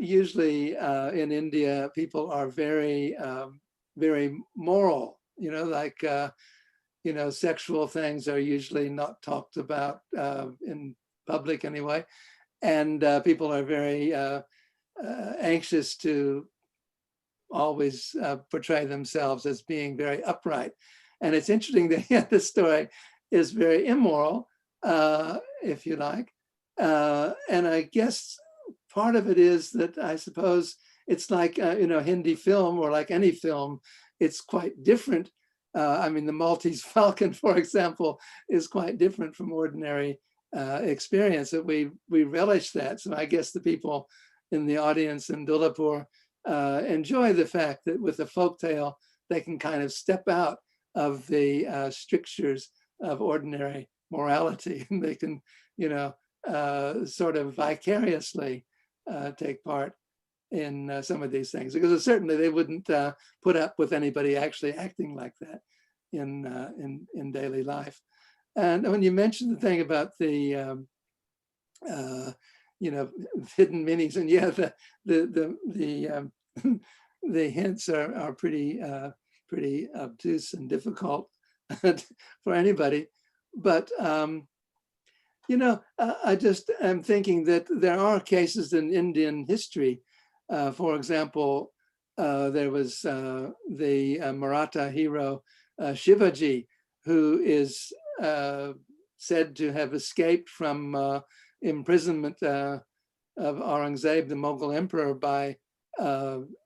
usually in India people are very very moral. Like sexual things are usually not talked about in public anyway, and people are very anxious to always portray themselves as being very upright. And it's interesting that this story is very immoral, if you like. And I guess part of it is that I suppose it's like, Hindi film, or like any film, it's quite different. I mean, the Maltese Falcon, for example, is quite different from ordinary experience, that we relish that. So I guess the people in the audience in Dulapur enjoy the fact that with a folktale, they can kind of step out of the strictures of ordinary morality, and they can, sort of vicariously take part in some of these things, because certainly they wouldn't put up with anybody actually acting like that in daily life. And when you mentioned the thing about the hidden meanings, and yeah, the hints are pretty obtuse and difficult for anybody. But I just am thinking that there are cases in Indian history. For example, there was the Maratha hero Shivaji, who is said to have escaped from imprisonment of Aurangzeb, the Mughal emperor, by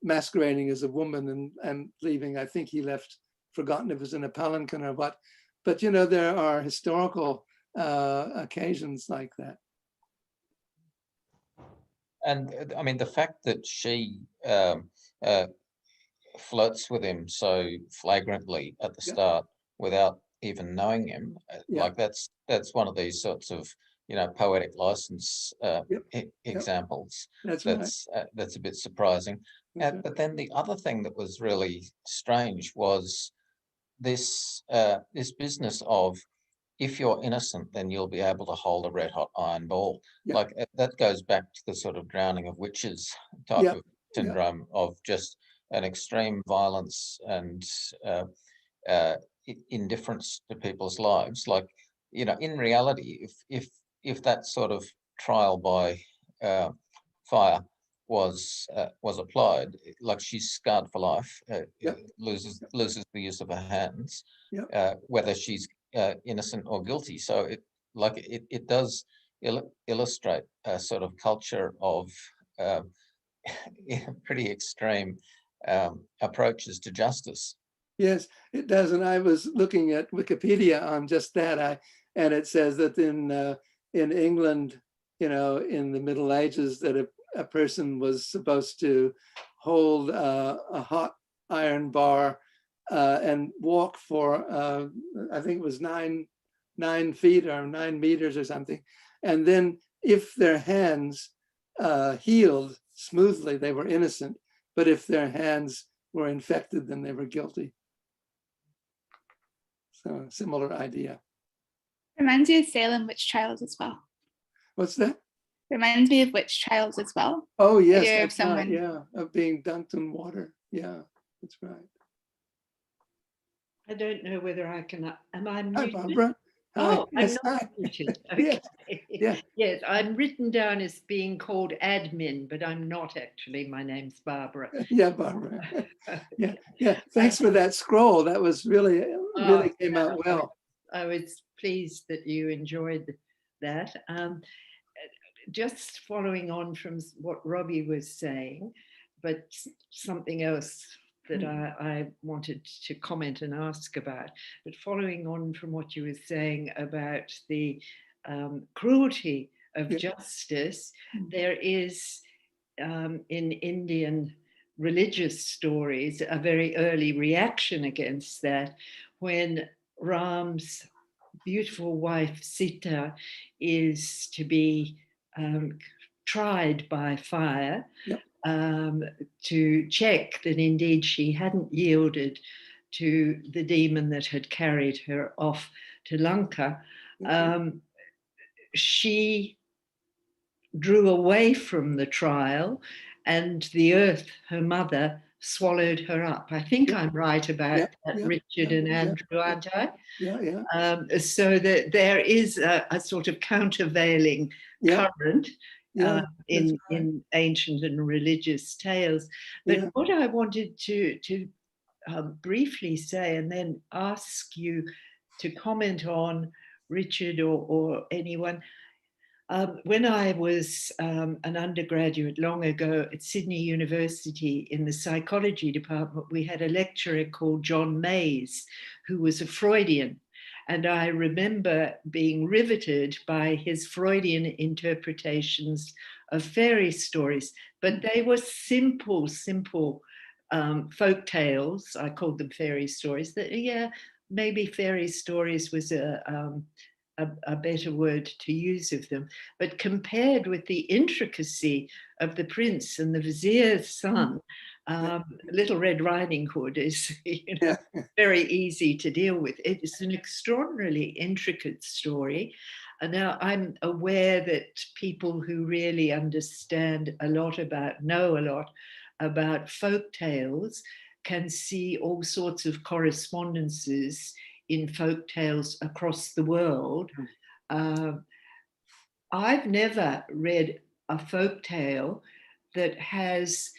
masquerading as a woman and leaving. I think he left, forgotten if it was in a palanquin or what. But there are historical occasions like that. And I mean, the fact that she flirts with him so flagrantly at the start without even knowing him, like that's one of these sorts of poetic license examples. That's a bit surprising. But then the other thing that was really strange was this business of if you're innocent, then you'll be able to hold a red hot iron ball. Yeah. Like that goes back to the sort of drowning of witches type Yeah. of syndrome of just an extreme violence and indifference to people's lives. Like, you know, in reality, if that sort of trial by fire was applied, like she's scarred for life, Yep. loses the use of her hands, Yep. whether she's innocent or guilty. So it does illustrate a sort of culture of pretty extreme approaches to justice. Yes, it does. And I was looking at Wikipedia on just that. And it says that in England, you know, in the Middle Ages, that a person was supposed to hold a hot iron bar and walk for I think it was 9 feet or 9 meters or something. And then if their hands healed smoothly, they were innocent. But if their hands were infected, then they were guilty. So similar idea. Reminds me of Salem witch trials as well. What's that? Reminds me of witch trials as well. Oh yes, Idea of that's right. someone- Yeah, of being dunked in water. Yeah, that's right. I don't know whether I can. Am I Hi, muted? Barbara. Hi. Oh, I'm Yes, not hi. muted. Yes, Okay. yeah. Yes, I'm written down as being called admin, but I'm not actually. My name's Barbara. Yeah, Barbara. Yeah, yeah. Thanks for that scroll. That was really came no, out well. I was pleased that you enjoyed that. Just following on from what Robbie was saying, but something else that I wanted to comment and ask about. But following on from what you were saying about the cruelty of justice, there is in Indian religious stories a very early reaction against that when Ram's beautiful wife Sita is to be tried by fire. Yep. To check that indeed she hadn't yielded to the demon that had carried her off to Lanka. She drew away from the trial and the earth, her mother, swallowed her up. I think I'm right about that, Richard and Andrew, aren't I? Yeah. So that there is a sort of countervailing current in ancient and religious tales. But what I wanted to briefly say and then ask you to comment on, Richard or anyone, when I was an undergraduate long ago at Sydney University in the psychology department, we had a lecturer called John Mays, who was a Freudian. And I remember being riveted by his Freudian interpretations of fairy stories, but they were simple folk tales. I called them fairy stories. Maybe fairy stories was a better word to use of them, but compared with the intricacy of the prince and the vizier's son, Little Red Riding Hood is very easy to deal with. It is an extraordinarily intricate story. And now I'm aware that people who really understand know a lot about folk tales can see all sorts of correspondences in folk tales across the world. I've never read a folk tale that has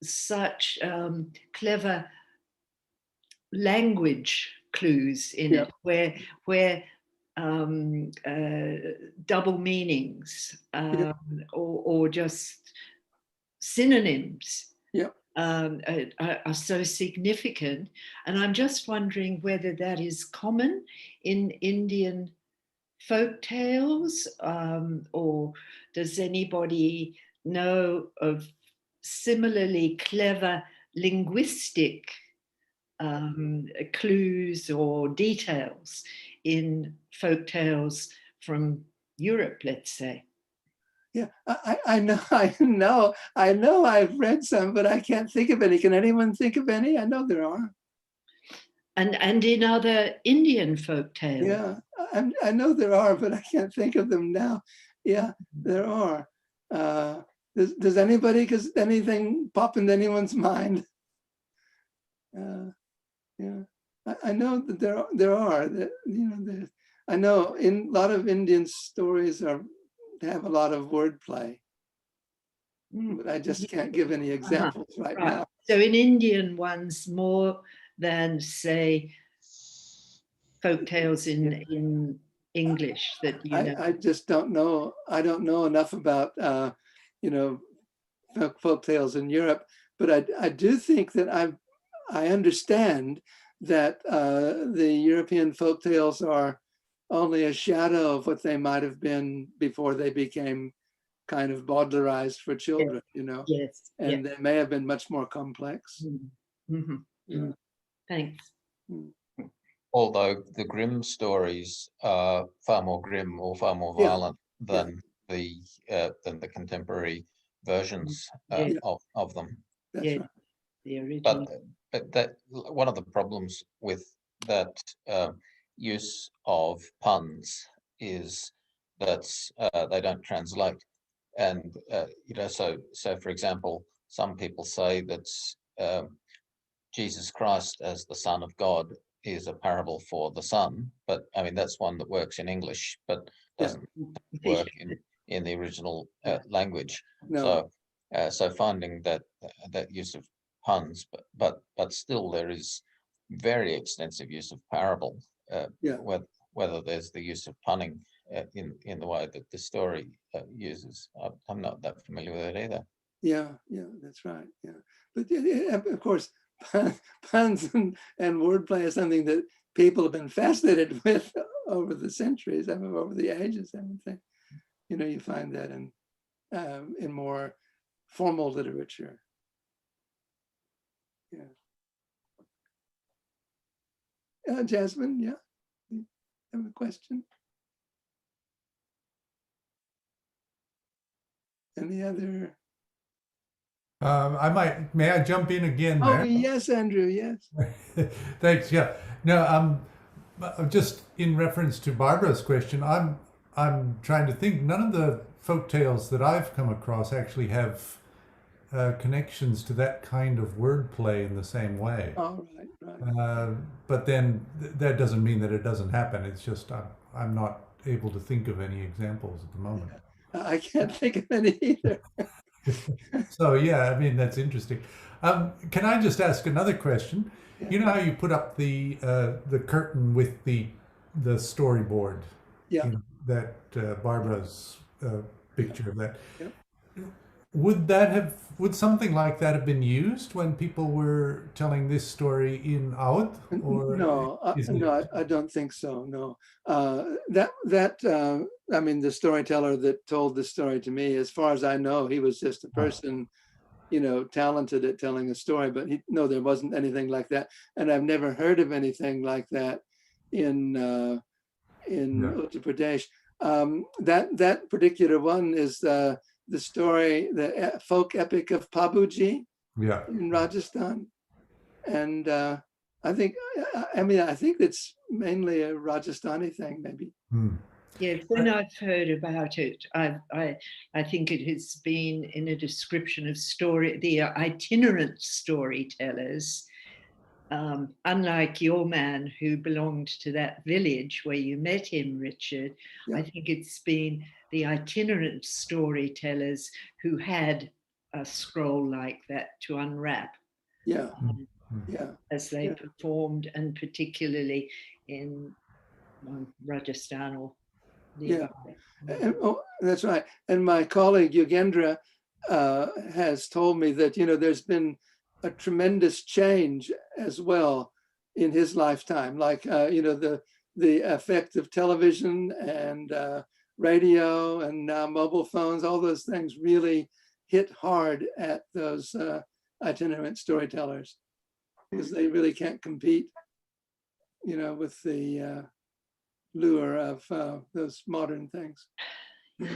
such clever language clues in it, where double meanings or just synonyms are so significant. And I'm just wondering whether that is common in Indian folk tales, or does anybody know of similarly clever linguistic clues or details in folk tales from Europe, let's say? Yeah, I know I've read some, but I can't think of any. Can anyone think of any? I know there are. And in other Indian folk tales. Yeah, I know there are, but I can't think of them now. Yeah, there are. Does anything pop into anyone's mind? Yeah, I know that there are. That, you know, I know in a lot of Indian stories have a lot of wordplay, but I just can't give any examples right now. So in Indian ones, more than say folk tales in English that you know. I just don't know. I don't know enough about you know, folk tales in Europe, but I do think that I understand that the European folk tales are only a shadow of what they might have been before they became kind of Baudelarized for children, you know. Yes. And they may have been much more complex. Mm-hmm. Yeah. Thanks. Although the Grimm stories are far more grim or far more violent than the contemporary versions of them. That's right. The original. But that one of the problems with that use of puns is that they don't translate, and you know, so for example, some people say that Jesus Christ as the Son of God is a parable for the Son, but I mean that's one that works in English, but doesn't work in the original language. No. So finding that use of puns, but still there is very extensive use of parable. Whether there's the use of punning in the way that the story uses, I'm not that familiar with it either. Yeah, that's right. Yeah, but of course, puns and wordplay is something that people have been fascinated with over the centuries, over the ages. I would think, you know, you find that in more formal literature. Yeah. Jasmine, yeah, you have a question? Any other? May I jump in again Oh, there? yes, Andrew, yes. Thanks, yeah. No, just in reference to Barbara's question, I'm trying to think, none of the folk tales that I've come across actually have connections to that kind of wordplay in the same way. Oh, right. But then that doesn't mean that it doesn't happen. It's just I'm not able to think of any examples at the moment. Yeah. I can't think of any either. So yeah, I mean, that's interesting. Can I just ask another question? Yeah. You know how you put up the curtain with the storyboard? Yeah. You know, that Barbara's picture of that. Yeah. Would something like that have been used when people were telling this story in Oud? Or no, I don't think so. No, I mean, the storyteller that told the story to me, as far as I know, he was just a person, you know, talented at telling a story. But there wasn't anything like that, and I've never heard of anything like that in Uttar Pradesh. That particular one is the story, the folk epic of Pabuji in Rajasthan. And I think it's mainly a Rajasthani thing, maybe. Yeah, when I've heard about it, I think it has been in a description of the itinerant storytellers. Unlike your man who belonged to that village where you met him, Richard, I think it's been the itinerant storytellers who had a scroll like that to unwrap. As they performed, and particularly in Rajasthan or nearby. That's right. And my colleague Yogendra has told me that, you know, there's been a tremendous change as well in his lifetime, like you know, the effect of television and radio and now mobile phones, all those things really hit hard at those itinerant storytellers, because they really can't compete, you know, with the lure of those modern things.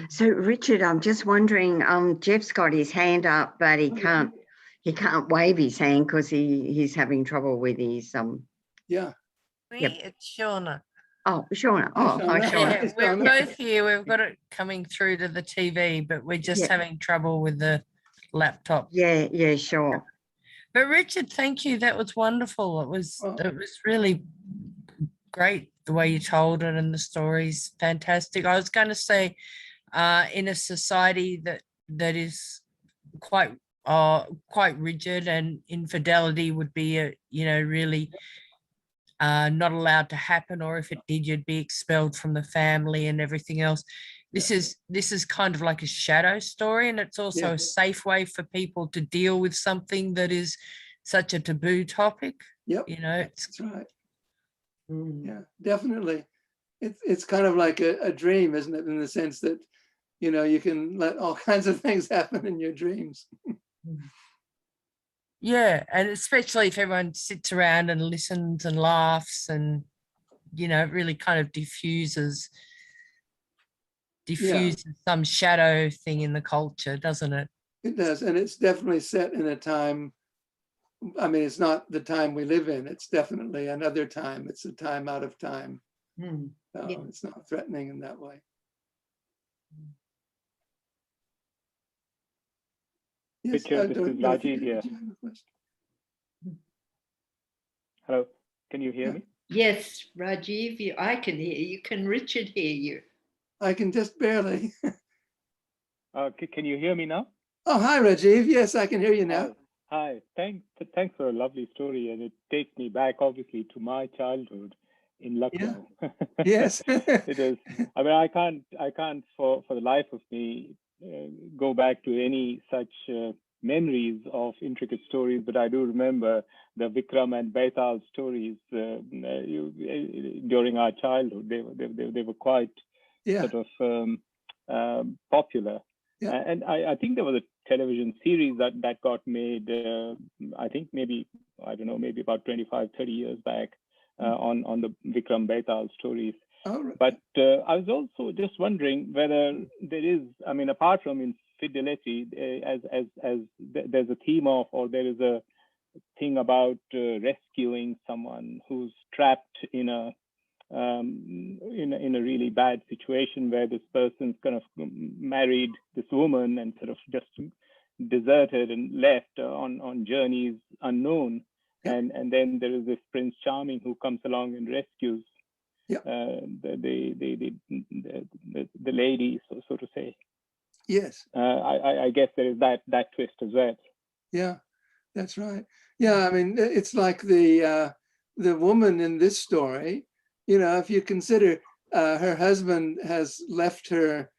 So Richard, I'm just wondering, Jeff's got his hand up, but he can't wave his hand because he's having trouble with his Yeah. Me, it's Shauna. Oh, sure. Oh, Shona. hi, Shona. Yeah, Yes, we're Donna. both here. We've got it coming through to the TV, but we're just Yeah. having trouble with the laptop. Yeah, sure. But Richard, thank you. That was wonderful. It was really great the way you told it, and the story's fantastic. I was going to say, in a society that is quite rigid, and infidelity would be really not allowed to happen, or if it did, you'd be expelled from the family and everything else. This is kind of like a shadow story, and it's also a safe way for people to deal with something that is such a taboo topic. Yep. That's right. Yeah, definitely. It's kind of like a dream, isn't it? In the sense that, you can let all kinds of things happen in your dreams. Yeah, and especially if everyone sits around and listens and laughs, and it really kind of diffuses some shadow thing in the culture, doesn't it? It does, and it's definitely set in a time. I mean, it's not the time we live in. It's definitely another time. It's a time out of time. So it's not threatening in that way. Yes, Richard, this is Rajiv here. Hello, can you hear me? Yes, Rajiv, I can hear you. Can Richard hear you? I can just barely. Can you hear me now? Oh, hi, Rajiv. Yes, I can hear you now. Hi. Thanks for a lovely story, and it takes me back, obviously, to my childhood in Lucknow. Yes. It is. I mean, I can't for the life of me go back to any such memories of intricate stories, but I do remember the Vikram and Baital stories during our childhood. They were quite sort of popular. Yeah. And I think there was a television series that got made, I think maybe about 25, 30 years back on the Vikram Baital stories. Oh, right. But I was also just wondering whether there is, I mean, apart from infidelity, as there's a theme of, or there is a thing about rescuing someone who's trapped in a really bad situation, where this person's kind of married this woman and sort of just deserted and left on journeys unknown. And then there is this Prince Charming who comes along and rescues the lady, so to say. Yes. I guess there is that twist as well. Yeah, that's right. Yeah, I mean, it's like the woman in this story. If you consider her husband has left her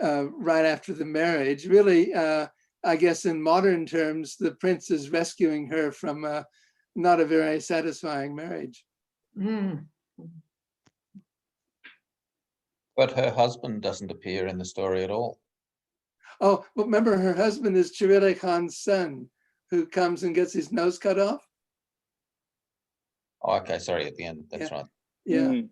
right after the marriage, really, I guess in modern terms, the prince is rescuing her from not a very satisfying marriage. But her husband doesn't appear in the story at all. Oh, well, remember, her husband is Chirele Khan's son, who comes and gets his nose cut off. Oh, okay, sorry, at the end, that's right. Yeah.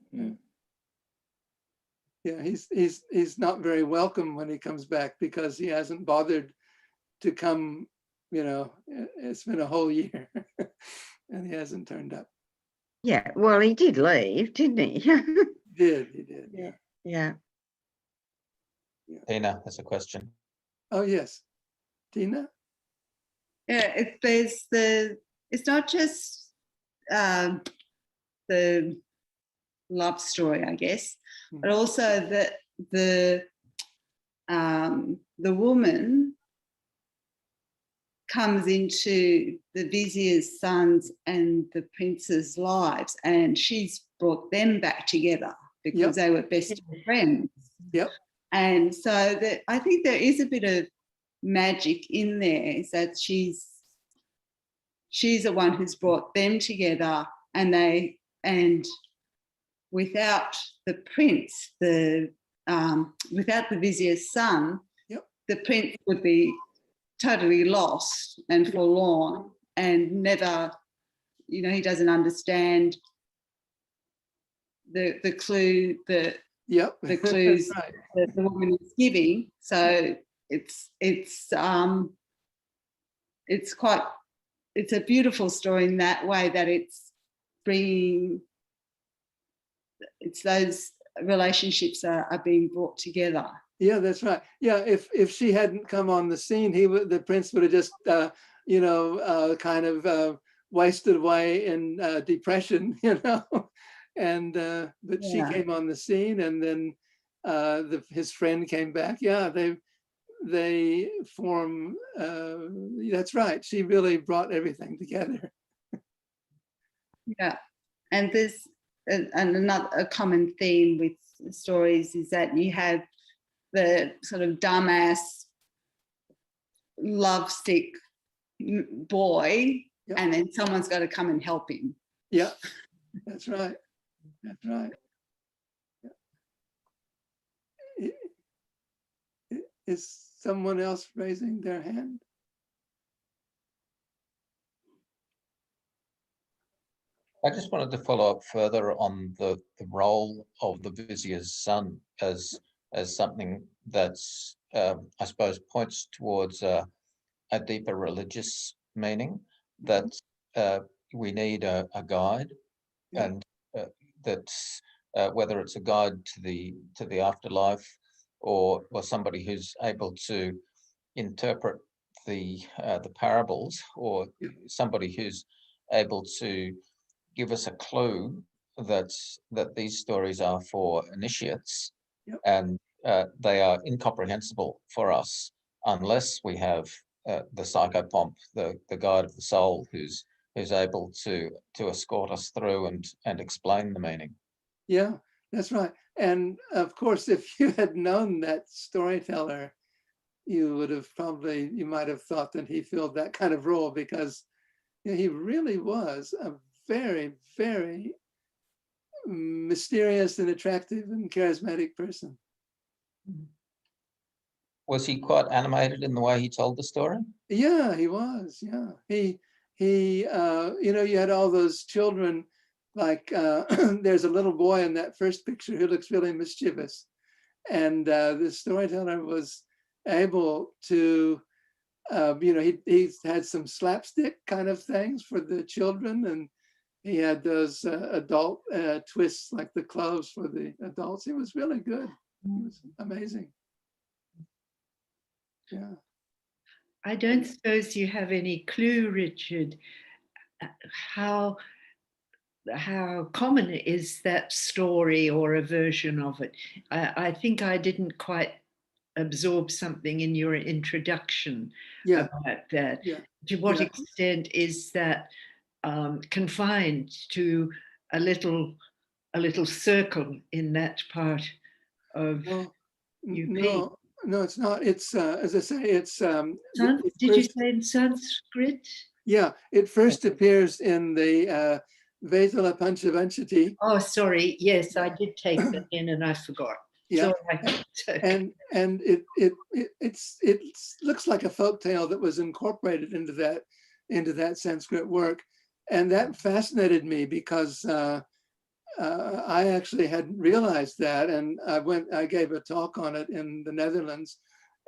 Yeah, he's not very welcome when he comes back, because he hasn't bothered to come. It's been a whole year and he hasn't turned up. Yeah, well, he did leave, didn't he? He did. Yeah. Tina has a question. Oh, yes. Tina? Yeah, it's not just the love story, I guess, but also that the woman comes into the vizier's sons and the prince's lives, and she's brought them back together because they were best friends. Yep. And so I think there is a bit of magic in there, is that she's the one who's brought them together, and without the prince, without the vizier's son, the prince would be totally lost and forlorn, and never, he doesn't understand the clue that the clues right. that the woman is giving. So it's a beautiful story in that way, that it's bringing it's those relationships are being brought together. Yeah, that's right. Yeah, if she hadn't come on the scene, the prince would have just kind of wasted away in depression, and but she came on the scene, and then his friend came back. Yeah, they form. That's right. She really brought everything together. Yeah, and there's a common theme with stories is that you have the sort of dumbass lovesick boy, and then someone's got to come and help him. Yeah, that's right. That's right. Yeah. Is someone else raising their hand? I just wanted to follow up further on the role of the vizier's son as something that's, I suppose, points towards a deeper religious meaning, that we need a guide, and that's whether it's a guide to the afterlife, or somebody who's able to interpret the parables, or somebody who's able to give us a clue that these stories are for initiates, and they are incomprehensible for us unless we have the psychopomp, the guide of the soul, who's able to escort us through and explain the meaning. Yeah, that's right. And of course, if you had known that storyteller, you might have thought that he filled that kind of role, because he really was a very, very mysterious and attractive and charismatic person. Was he quite animated in the way he told the story? Yeah, he was. Yeah, he you had all those children, like there's a little boy in that first picture who looks really mischievous, and the storyteller was able to he had some slapstick kind of things for the children, and he had those adult twists like the clothes for the adults. It was really good. It was amazing. Yeah. I don't suppose you have any clue, Richard, how common is that story or a version of it? I think I didn't quite absorb something in your introduction about that. To what extent is that confined to a little circle in that part of UP? No, it's not. It's as I say, it's did you say in Sanskrit? Yeah, it first appears in the Vaisala Panchavanchati. Oh, sorry. Yes, I did take that in and I forgot. Yeah, and it looks like a folktale that was incorporated into that Sanskrit work, and that fascinated me, because I actually hadn't realized that, and I gave a talk on it in the Netherlands,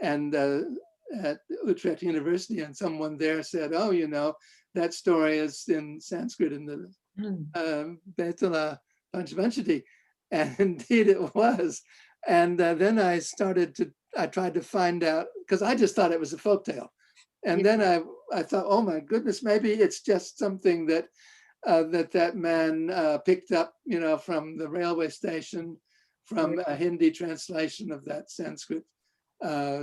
and at Utrecht University, and someone there said, "Oh, that story is in Sanskrit in the Vaisala Panchavanchati," and indeed it was. And then I tried to find out, because I just thought it was a folktale, and then I thought, oh my goodness, maybe it's just something that that man picked up, from the railway station, from a Hindi translation of that Sanskrit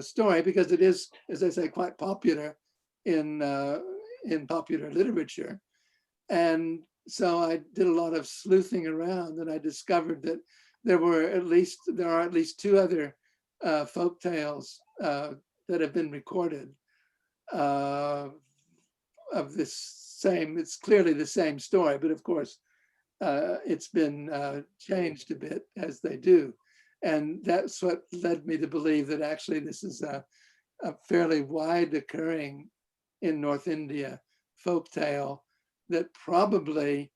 story, because it is, as I say, quite popular in popular literature. And so I did a lot of sleuthing around, and I discovered that there are at least two other folk tales that have been recorded of this same. It's clearly the same story, but of course it's been changed a bit, as they do, and that's what led me to believe that actually this is a fairly wide occurring in North India folk tale that probably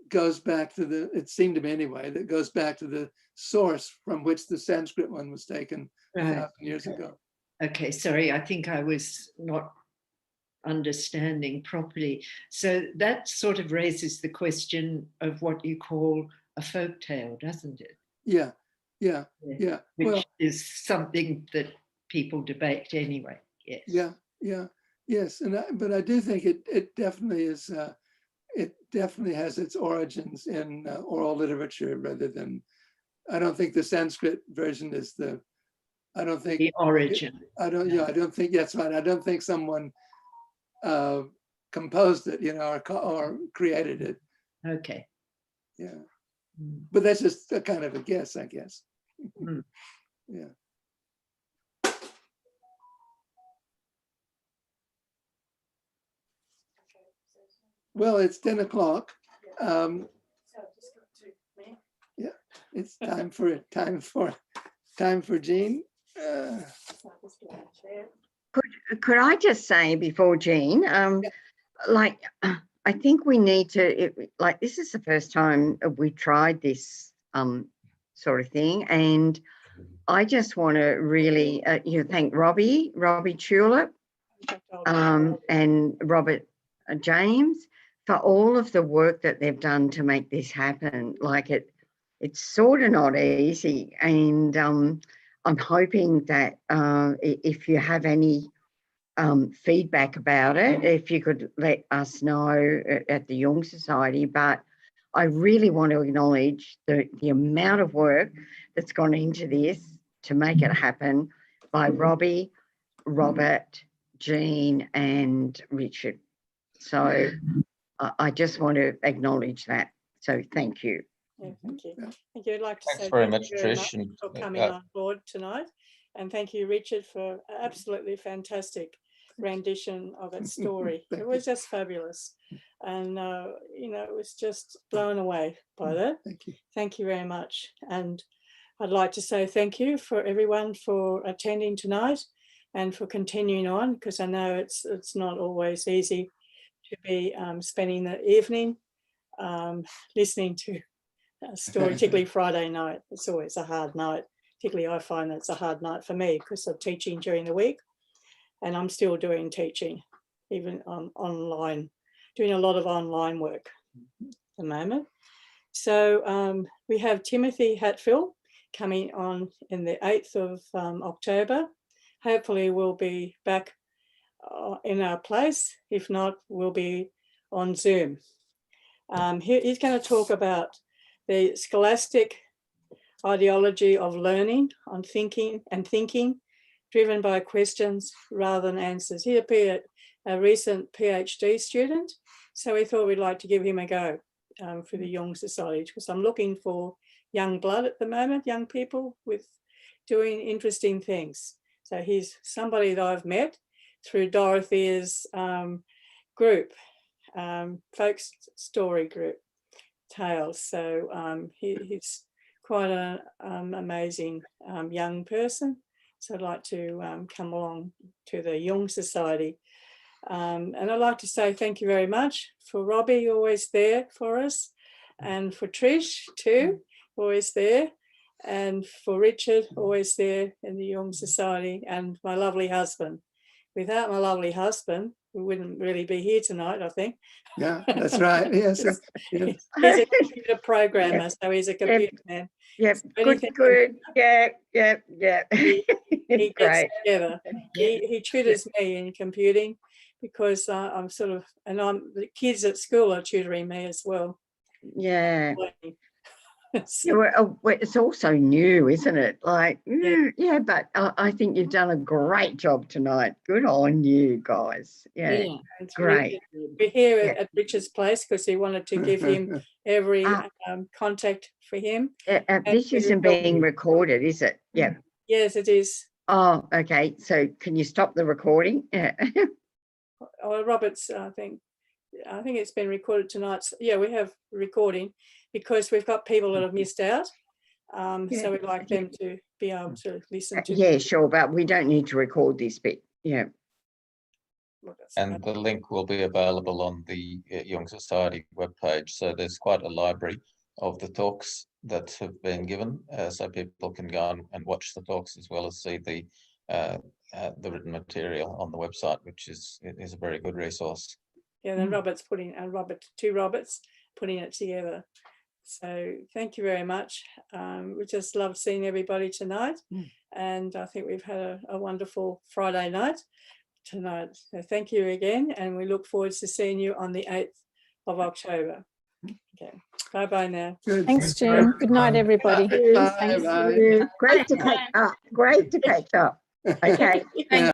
goes back to it seemed to me anyway, that goes back to the source from which the Sanskrit one was taken 1,000 years ago. Okay, sorry, I think I was not understanding properly. So that sort of raises the question of what you call a folk tale, doesn't it? Yeah. Which Well, is something that people debate anyway. Yes. Yes. But I do think it definitely is. It definitely has its origins in oral literature rather than. I don't think the Sanskrit version is the. I don't think the origin. I don't think that's right. I don't think someone composed it, or created it. Okay. Yeah. But that's just a kind of a guess, I guess. Yeah. Well, it's 10 o'clock. Yeah, it's time for Jean. Could I just say before Jean, like, I think we need to, like, this is the first time we tried this sort of thing, and I just want to really thank Robbie Tulip, and Robert James for all of the work that they've done to make this happen. Like, it's sort of not easy, and I'm hoping that if you have any feedback about it, if you could let us know at the Jung Society. But I really want to acknowledge the amount of work that's gone into this to make it happen by Robbie, Robert, Jean and Richard. So I just want to acknowledge that. So thank you. Yeah, thank you. Thank you. I'd like to Thanks say very thank much, you very Trish. much for coming on board tonight. And thank you, Richard, for absolutely fantastic rendition of its story. It was just fabulous. And, it was just blown away by that. Thank you. Thank you very much. And I'd like to say thank you for everyone for attending tonight and for continuing on, because I know it's not always easy to be spending the evening listening to a story, particularly Friday night. It's always a hard night. Particularly I find that's a hard night for me because I'm teaching during the week, and I'm still doing teaching, even online, doing a lot of online work at the moment. So we have Timothy Hatfield coming on in the 8th of October. Hopefully we'll be back in our place. If not, we'll be on Zoom. He's going to talk about the scholastic ideology of learning, on thinking, driven by questions rather than answers. He's a recent PhD student, so we thought we'd like to give him a go for the Jung Society, because I'm looking for young blood at the moment, young people with doing interesting things. So he's somebody that I've met through Dorothea's group, folk story group, Tales. So he's quite an amazing young person. So I'd like to come along to the Jung Society. And I'd like to say thank you very much for Robbie, always there for us, and for Trish too, always there, and for Richard, always there in the Jung Society, and my lovely husband. Without my lovely husband, we wouldn't really be here tonight, I think. Yeah, that's right. Yes. He's a computer programmer, so he's a computer man. Yep, So good. Yeah. He gets Great. together. He tutors me in computing, because I'm sort of, and the kids at school are tutoring me as well. Yeah. It's also new, isn't it? Like, yeah, but I think you've done a great job tonight. Good on you guys. Yeah, great. Really, we're here at Richard's place because he wanted to give him every contact for him. This isn't being recorded, is it? Yeah. Yes, it is. Oh, okay. So can you stop the recording? Yeah. Oh, Robert's, I think it's been recorded tonight. So, yeah, we have recording because we've got people that have missed out. So we'd like them to be able to listen to. Yeah, sure, but we don't need to record this bit. Yeah. And the link will be available on the Jung Society webpage. So there's quite a library of the talks that have been given, so people can go on and watch the talks as well as see the written material on the website, which is a very good resource. Yeah, then Robert's putting two Roberts putting it together So thank you very much. We just loved seeing everybody tonight. And I think we've had a wonderful Friday night tonight. So thank you again. And we look forward to seeing you on the 8th of October. Okay. Bye-bye now. Good. Thanks, Jen. Good night, everybody. Bye. Thank Bye. you. Great to catch up. Great to catch up. Okay. Thank